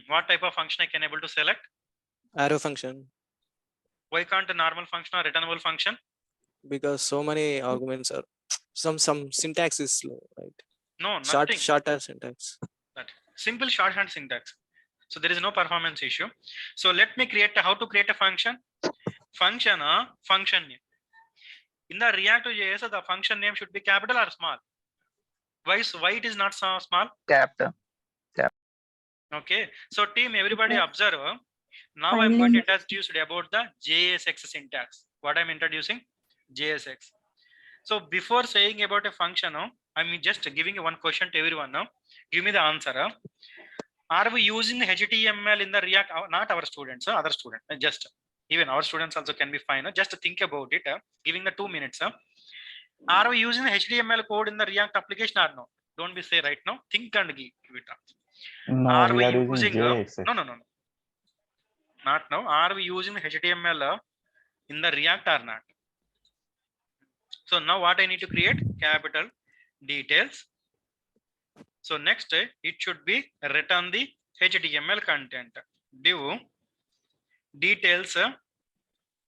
What type of function I can able to select? Arrow function, Why can't a normal function or returnable function? because so many arguments are some syntax is slow, right? No, nothing. Shorter syntax. That simple shorthand syntax. So there is no performance issue. So let me create how to create a function. Function name. In the ReactJS, the function name should be capital or small. Why it is not so small? Capital. Okay. So team, everybody observe. Now I'm going to introduce about the JSX syntax. What I'm introducing? JSX. So before saying about a function, I'm just giving you one question to everyone now. Give me the answer. Are we using HTML in the React? Not our students, other students. Just even our students also can be fine. Just think about it. Giving the 2 minutes. Are we using the HTML code in the React application or no? Don't be say right now. Think and give it answer. No, Are we we are using using JSX. no. Not now. Are we using HTML in the React or not? So now what I need to create? Capital details. So next, it should be return the HTML content. Div details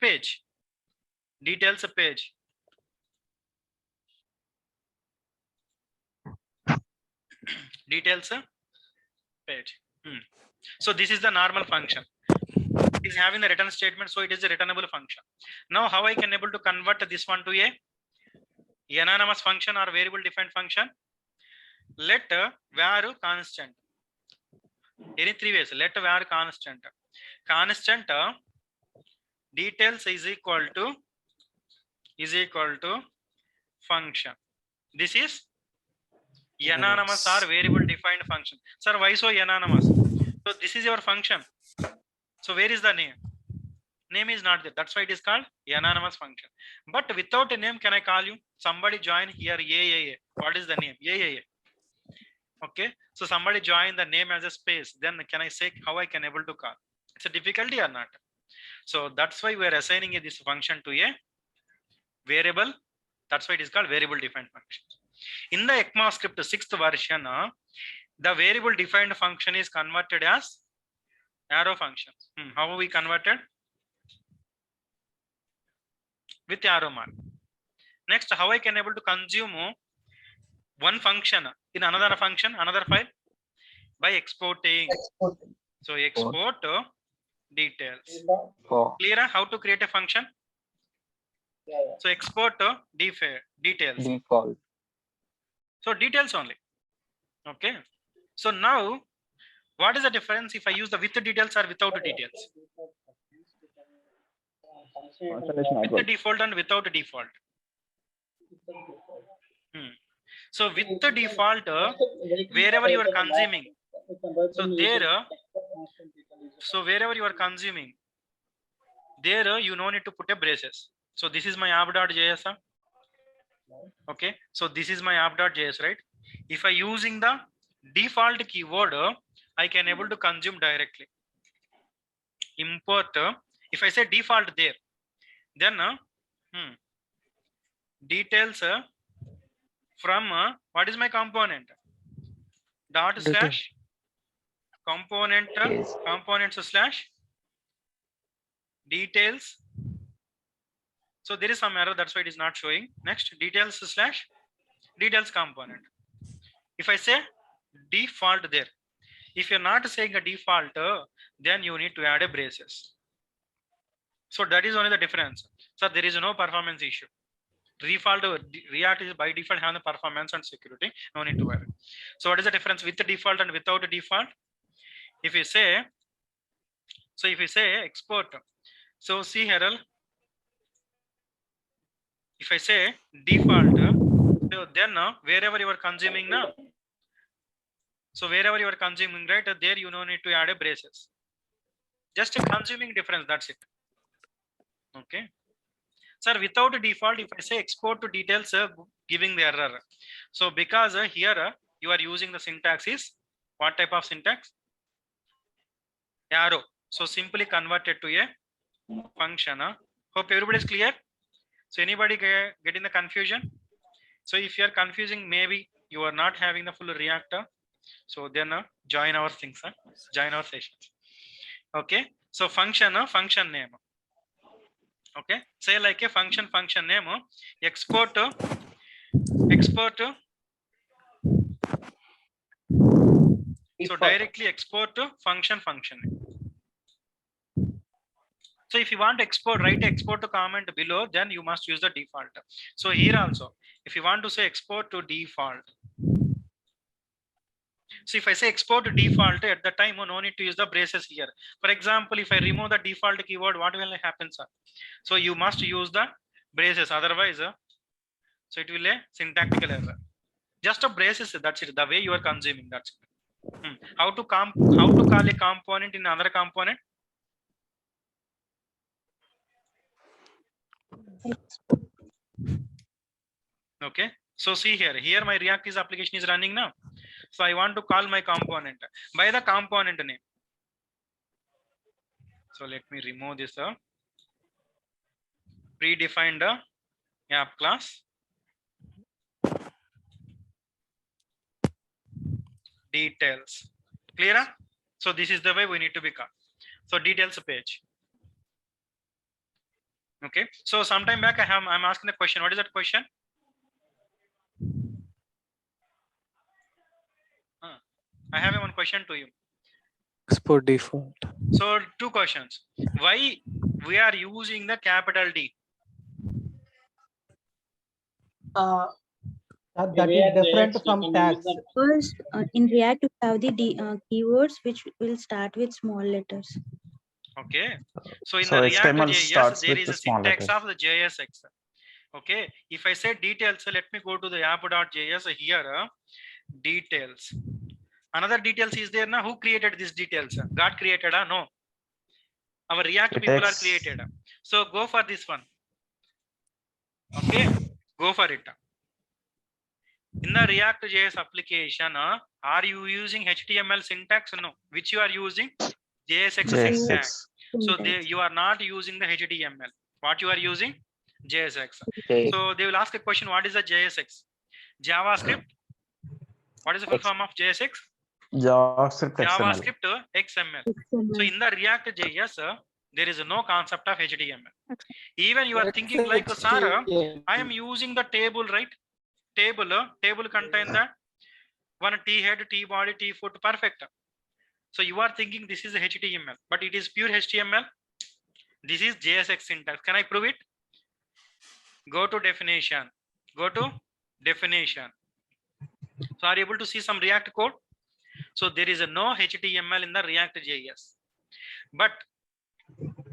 page. Details page. Details page. So this is the normal function. It is having the return statement, so it is a returnable function. Now how I can able to convert this one to a anonymous function or variable defined function? Let var constant. Any 3 ways. Let var constant. Constant details is equal to function. This is anonymous or variable defined function. Sir, why so anonymous? So this is your function. So where is the name? Name is not there. That's why it is called anonymous function. But without a name, can I call you? Somebody join here. Yeah. What is the name? Yeah. Okay. So somebody join the name as a space. Then can I say how I can able to call? It's a difficulty or not? So that's why we are assigning this function to a variable. That's why it is called variable defined function. In the ECMAScript 6th version, the variable defined function is converted as arrow function. How we converted? With arrow mark. Next, how I can able to consume one function in another function, another file? By exporting. So export details. Clear how to create a function? So export details. Default. So details only. Okay. So now, what is the difference if I use the with details or without details? With the default and without the default. So with the default, wherever you are consuming, so wherever you are consuming, there you no need to put a braces. So this is my app.js. Okay, so this is my app.js, right? If I using the default keyword, I can able to consume directly. Import. If I say default there, then details from what is my component? Dot slash component components slash details. So there is some error, that's why it is not showing. Next, details slash details component. If I say default there, if you're not saying a default, then you need to add a braces. So that is only the difference. So there is no performance issue. Default React is by default have the performance and security. No need to worry. So what is the difference with the default and without the default? If you say, so if you say export, so see here, if I say default, so then wherever you are consuming now, so wherever you are consuming, right, there you no need to add a braces. Just a consuming difference, that's it. Okay. Sir, without a default, if I say export to details, giving the error. So because here you are using the syntax is what type of syntax? Arrow. So simply convert it to a function. Hope everybody is clear. So anybody getting the confusion? So if you are confusing, maybe you are not having the full Reactor. So then join our things, join our sessions. Okay. So function name. Okay, say like a function name, export so directly export to function name. So if you want to export, write export to comment below, then you must use the default. So here also, if you want to say export to default, so if I say export to default, at the time no need to use the braces here. For example, if I remove the default keyword, what will happen, sir? So you must use the braces, otherwise so it will a syntactical error. Just a braces, that's it, the way you are consuming, that's it. How to call a component in another component? Okay, so see here my React is application is running now. So I want to call my component by the component name. So let me remove this predefined app class details. Clear? So this is the way we need to be called. So details page. Okay, so sometime back I'm asking the question. What is that question? I have one question to you. Export default. So two questions. Why we are using the capital D? That is different from tags. First, in React, you have the keywords which will start with small letters. Okay, so in So the HTML ReactJS, starts there with is the a small syntax letters. of the JSX. Okay, if I say details, so let me go to the app.js here. Details. Another details is there now. Who created these details? God created, no. Our React people are created. So go for this one. Okay, go for it. In the ReactJS application, are you using HTML syntax? No. Which you are using? JSX syntax. So you are not using the HTML. What you are using? JSX. So they will ask a question, what is the JSX? JavaScript. What is the full form of JSX? JavaScript XML. JavaScript XML. So in the React.js, there is no concept of HTML. Even you are thinking like, Sir, I am using the table, right? Table contain the one T head, T body, T foot, perfect. So you are thinking this is HTML, but it is pure HTML. This is JSX syntax. Can I prove it? Go to definition. Go to definition. So are you able to see some React code? So there is no HTML in the React.js. But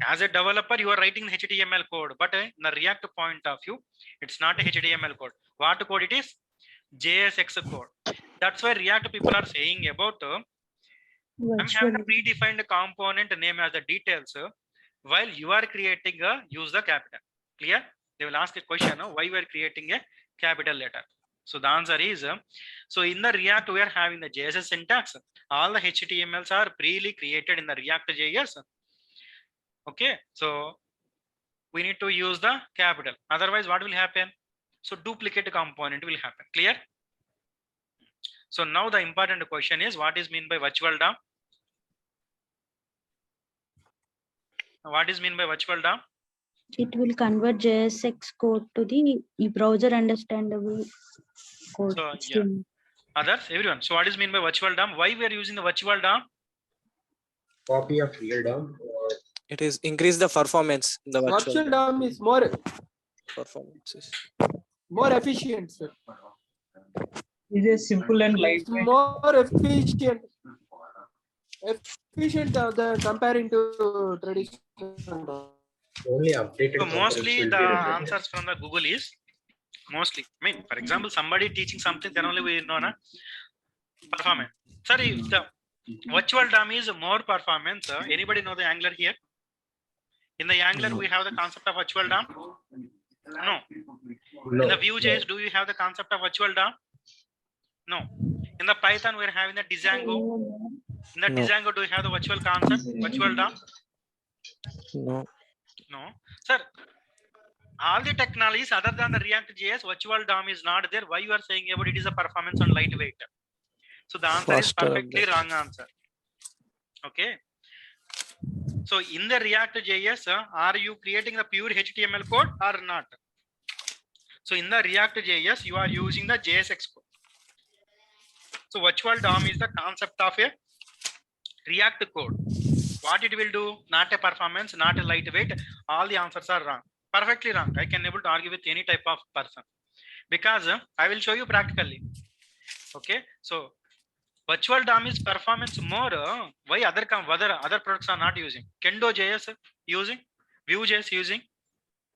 as a developer, you are writing the HTML code. But in the React point of view, it's not a HTML code. What code it is? JSX code. That's why React people are saying about I'm having a predefined component name as the details. While you are creating use the capital. Clear? They will ask a question, why we are creating a capital letter. So the answer is, so in the React, we are having the JSX syntax. All the HTMLs are pre created in the React.js. Okay, so we need to use the capital. Otherwise, what will happen? So duplicate component will happen. Clear? So now the important question is, what is mean by virtual DOM? What is mean by virtual DOM? It will convert JSX code to the browser understandable code. So yeah, Others, everyone. So what is mean by virtual DOM? Why we are using the virtual DOM? Copy of real DOM. It is increase the performance in the Virtual DOM is more performances. efficient, sir. It is simple and It's lightweight. more efficient. Efficient than comparing to traditional DOM. Only updated So components mostly will the be rendered. answers from the Google is mostly. I mean, for example, somebody teaching something, then only we know na performance. Sorry, the virtual DOM is more performance. Anybody know the Angular here? In the Angular, we have the concept of virtual DOM. No. In the Vue.js, do you have the concept of virtual DOM? No. In the Python, we're having the Django. In the Django, do you have the virtual concept, virtual DOM? No. No. Sir, all the technologies other than the ReactJS, virtual DOM is not there. Why you are saying about it is a performance on lightweight? So the answer is perfectly wrong answer. Okay. So in the ReactJS, are you creating the pure HTML code or not? So in the ReactJS, you are using the JSX code. So virtual DOM is the concept of a React code. What it will do? Not a performance, not a lightweight. All the answers are wrong. Perfectly wrong. I can able to argue with any type of person because I will show you practically. Okay. So virtual DOM is performance more. Why other products are not using? Kendo.js using? Vue.js using?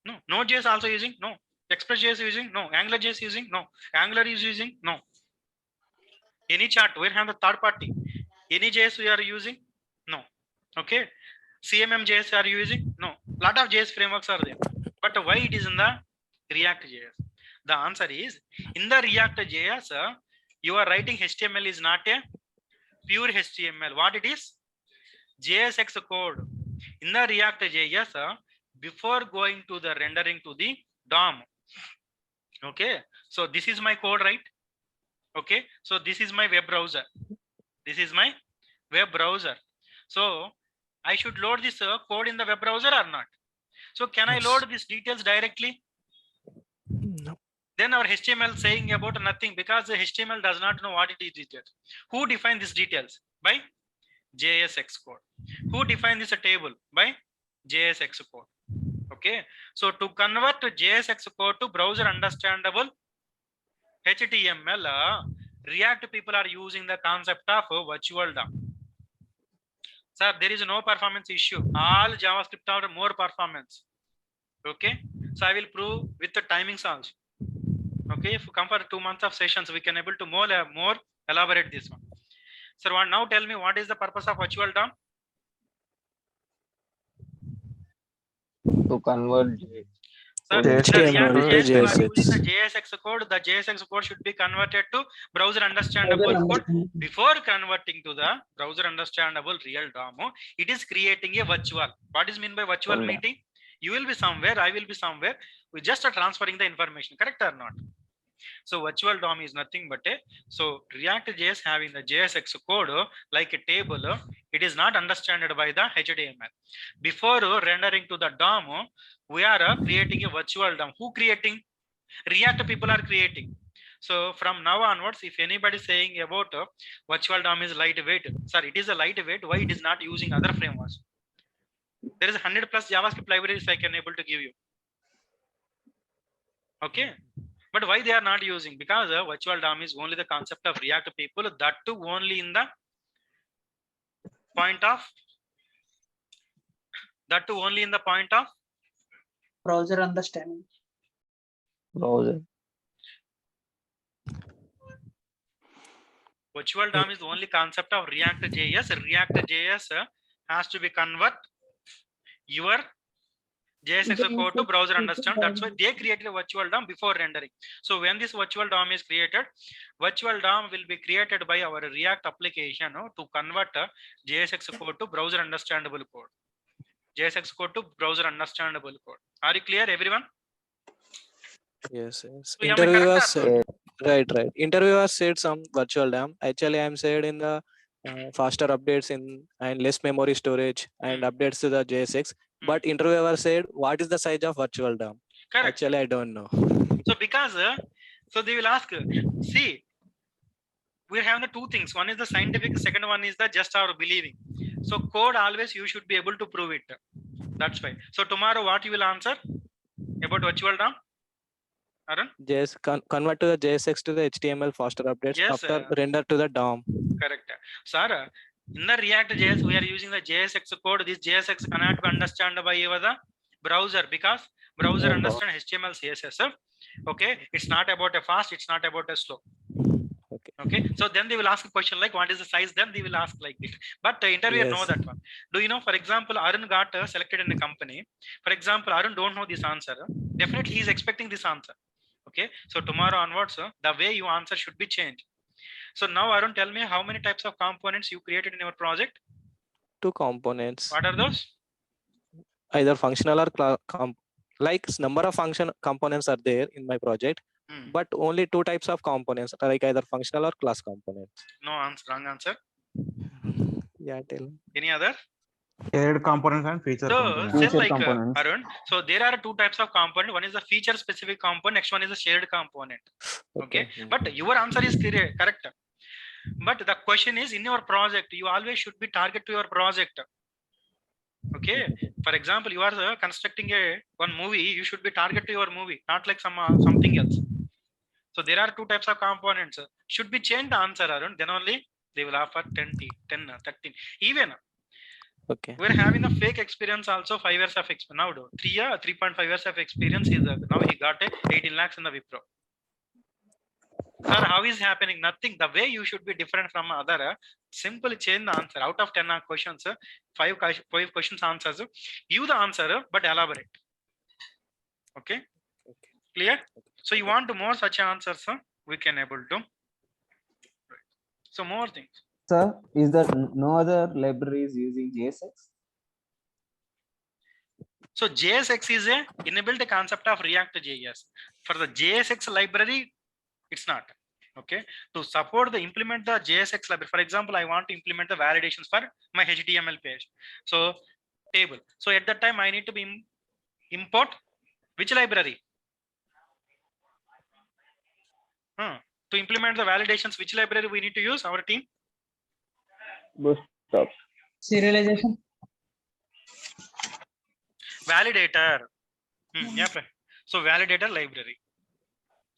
No. Node.js also using? No. Express.js using? No. AngularJS using? No. Angular is using? No. Any chart, we have the third party. Any JS we are using? No. Okay. CMM.js are you using? No. Lot of JS frameworks are there. But why it is in the ReactJS? The answer is in the ReactJS, you are writing HTML is not a pure HTML. What it is? JSX code. In the ReactJS, before going to the rendering to the DOM. Okay. So this is my code, right? Okay. So this is my web browser. This is my web browser. So I should load this code in the web browser or not? So can I load these details directly? No. Then our HTML saying about nothing because the HTML does not know what it is details. Who defined these details? By JSX code. Who defined this table? By JSX code. Okay. So to convert JSX code to browser understandable HTML, React people are using the concept of virtual DOM. Sir, there is no performance issue. All JavaScript are more performance. Okay. So I will prove with the timings also. Okay. If you come for 2 months of sessions, we can able to more elaborate this one. Sir, now tell me what is the purpose of virtual DOM? To convert. Sir, HTML to JSX. JSX. The JSX code, the JSX code should be converted to browser understandable code. Before converting to the browser understandable real DOM, it is creating a virtual. What is mean by virtual meeting? You will be somewhere, I will be somewhere. We just are transferring the information, correct or not? So virtual DOM is nothing but a, so ReactJS having the JSX code like a table, it is not understood by the HTML. Before rendering to the DOM, we are creating a virtual DOM. Who creating? React people are creating. So from now onwards, if anybody saying about virtual DOM is lightweight, sir, it is a lightweight. Why it is not using other frameworks? There is 100+ JavaScript libraries I can able to give you. Okay. But why they are not using? Because virtual DOM is only the concept of React people, that too only in the point of Browser understanding. Browser. Virtual DOM is the only concept of ReactJS. ReactJS has to be convert your JSX code to browser understand. That's why they created a virtual DOM before rendering. So when this virtual DOM is created, virtual DOM will be created by our React application to convert JSX code to browser understandable code. JSX code to browser understandable code. Are you clear, everyone? Yes, yes. So Interviewer said, right. Interviewer said some virtual DOM. Actually, I'm said in the faster updates and less memory storage and updates to the JSX. But interviewer said, what is the size of virtual DOM? Correct. Actually, I don't know. So because, so they will ask, see, we're having the two things. One is the scientific, second one is the just our believing. So code always you should be able to prove it. That's why. So tomorrow what you will answer about virtual DOM? Arun? JS convert to the JSX to the HTML faster updates Yes, after render to the DOM. Correct. Sir, in the ReactJS, we are using the JSX code. This JSX cannot be understood by the browser because browser understand HTML, CSS. Okay, it's not about a fast, it's not about a slow. Okay, so then they will ask a question like what is the size, then they will ask like this. But the interviewer know that one. Do you know, for example, Arun got selected in a company. For example, Arun don't know this answer. Definitely he is expecting this answer. Okay, so tomorrow onwards, the way you answer should be changed. So now Arun, tell me how many types of components you created in your project? 2 components. What are those? Either functional or like number of function components are there in my project, but only 2 types of components, like either functional or class components. No answer, wrong answer. Yeah, tell. Any other? Shared components and feature components. Say like Arun. So there are 2 types of component. One is the feature specific component. Next one is a shared component. Okay. But your answer is correct. But the question is, in your project, you always should be target to your project. Okay. For example, you are constructing one movie. You should be target to your movie, not like something else. So there are 2 types of components. Should be changed the answer, Arun. Then only they will offer 10, 13. Even. Okay. We're having a fake experience also 5 years of experience. Now 3.5 years of experience is now he got 18 lakhs in the Wipro. Sir, how is happening? Nothing. The way you should be different from other. Simply change the answer. Out of 10 questions, 5 questions answers. Give the answer, but elaborate. Okay. Clear? So you want more such answers? We can able to. So more things. Sir, is there no other libraries using JSX? So JSX is a enabled concept of ReactJS. For the JSX library, it's not. Okay. To support the implement the JSX library, for example, I want to implement the validations for my HTML page. So table. So at that time, I need to be import which library? To implement the validations, which library we need to use? Our team? Bootstrap. Serialization. Validator. Yeah. So validator library.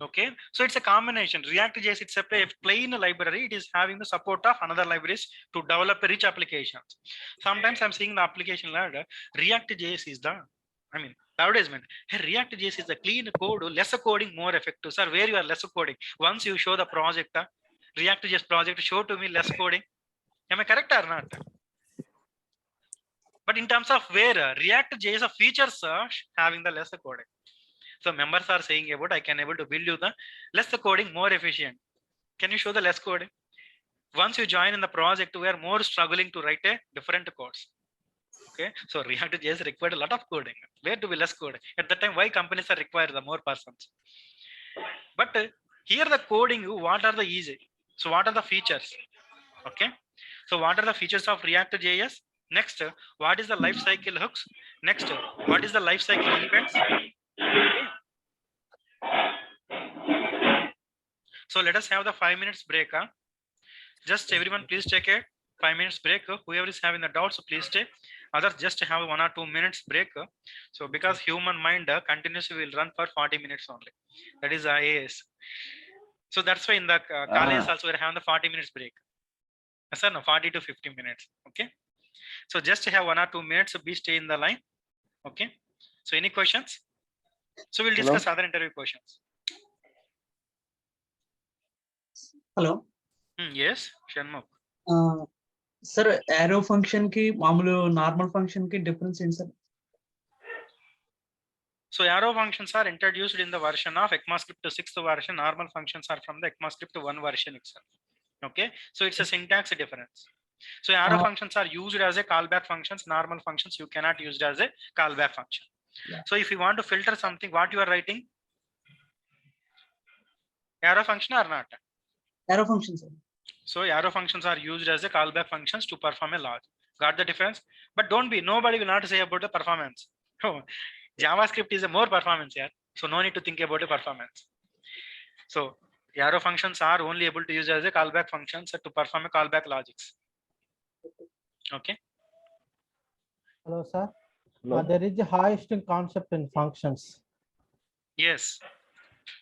Okay, so it's a combination. ReactJS, it's a plain library. It is having the support of another libraries to develop rich applications. Sometimes I'm seeing the application ladder. ReactJS is the, advertisement. Hey, ReactJS is the clean code, lesser coding, more effective. Sir, where you are lesser coding? Once you show the project, ReactJS project, show to me less coding. Am I correct or not? But in terms of where ReactJS features having the lesser coding. So members are saying about I can able to build you the less coding more efficient. Can you show the less coding? Once you join in the project, we are more struggling to write a different codes. Okay, so ReactJS required a lot of coding. Where to be less coding? At the time, why companies are required the more persons? But here the coding, what are the easy? So what are the features? Okay, so what are the features of ReactJS? Next, what is the life cycle hooks? Next, what is the life cycle events? So let us have the 5 minutes break. Just everyone please take a 5 minutes break. Whoever is having the doubts, please stay. Others just have 1 or 2 minutes break. So because human mind continuously will run for 40 minutes only. That is IAS. So that's why in the college also we're having the 40 minutes break. Sir, no, 40 to 50 minutes. Okay. So just have 1 or 2 minutes. Please stay in the line. Okay. So any questions? So we'll discuss other interview questions. Hello. Yes, Shanmugh. Sir, arrow function ki normal function ki difference in sir? So arrow functions are introduced in the version of ECMAScript 6th version. Normal functions are from the ECMAScript 1 version itself. Okay, so it's a syntax difference. So arrow functions are used as a callback functions. Normal functions you cannot use it as a callback function. Yeah. So if you want to filter something, what you are writing? Arrow function or not? Arrow functions. So arrow functions are used as a callback functions to perform a log. Got the difference? But don't be, nobody will not say about the performance. Oh, JavaScript is a more performance here. So no need to think about the performance. So Arrow functions are only able to use as a callback functions to perform a callback logics. Okay. Hello, sir. Hello. There is a high string concept in functions. Yes.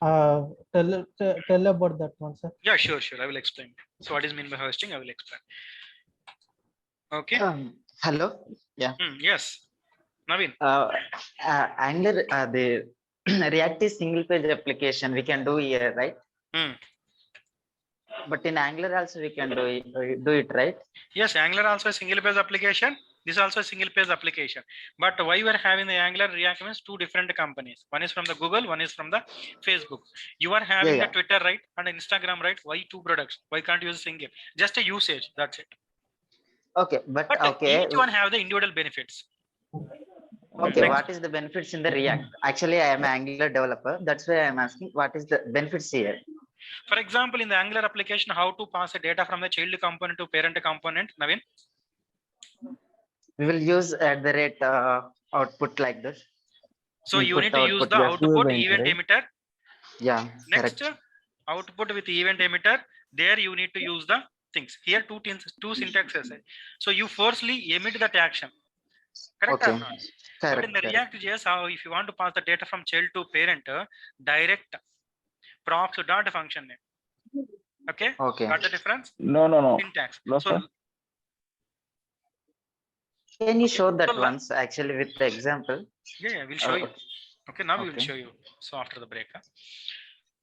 Tell about that one, sir. Yeah, sure. I will explain. So what is mean by hosting? I will explain. Okay. Hello. Yeah. Yes. Naveen. Angular, the React is single page application. We can do here, right? But in Angular also we can do it, right? Yes, Angular also a single page application. This is also a single page application. But why we are having the Angular React means two different companies. One is from the Google, one is from the Facebook. You are having the Twitter, right, and Instagram, right? Why two products? Why can't you use single? Just a usage. That's it. Okay, but okay. Each one have the individual benefits. Okay, what is the benefits in the React? Actually, I am an Angular developer. That's why I am asking what is the benefits here. For example, in the Angular application, how to pass a data from the child component to parent component, Naveen? We will use at the rate output like this. So you need to use the output event emitter. Yeah. Next, correct. output with event emitter. There you need to use the things. Here two syntaxes. So you firstly emit that action. Correct or not? Correct, but in the ReactJS, how if you want to pass the data from child to parent, direct props dot function name. Okay. Got the difference? No. Syntax. No, so sir. Can you show that once actually with the example? Yeah, we'll show you. Okay, now we will show you. So after the break.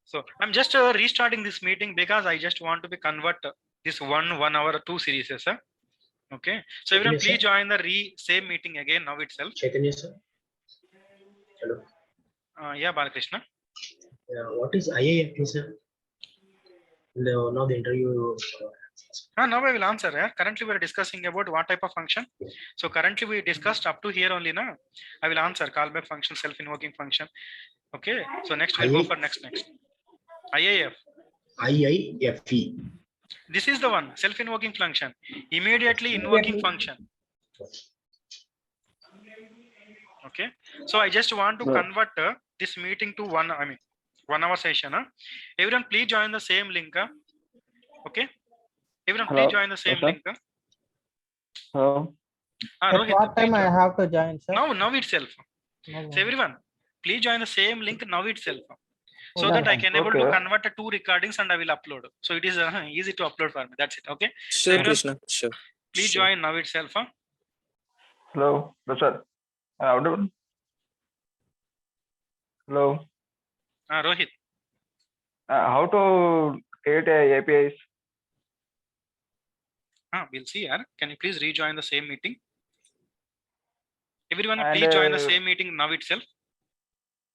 So I'm just restarting this meeting because I just want to be convert this 1 hour 2 series, sir. Okay. So everyone please join the same meeting again now itself. Chaitanya sir. Hello. Yeah, Balakrishna. What is IAFP, sir? Now the interview. Now I will answer. Currently we are discussing about what type of function. So currently we discussed up to here only. Now I will answer callback function, self-invoking function. Okay. So next we'll go for next. IAF. IIFE. This is the one, self-invoking function. Immediately invoking function. Okay. So I just want to convert this meeting to 1 hour session. Everyone please join the same link. Okay. Everyone please join the same link. At Rohit, what time I have to join, sir? Now itself. So everyone, please join the same link now itself. So that I can able to convert the 2 recordings and I will upload. So it is easy to upload for me. That's it. Okay. Sure, so Krishna. Sure. Please join now itself. Hello, sir. Hello. Rohit. How to create a APIs? We'll see. Can you please rejoin the same meeting? Everyone, please join the same meeting now itself.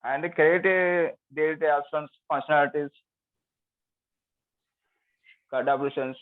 And create a data absence functionalities, card ablutions.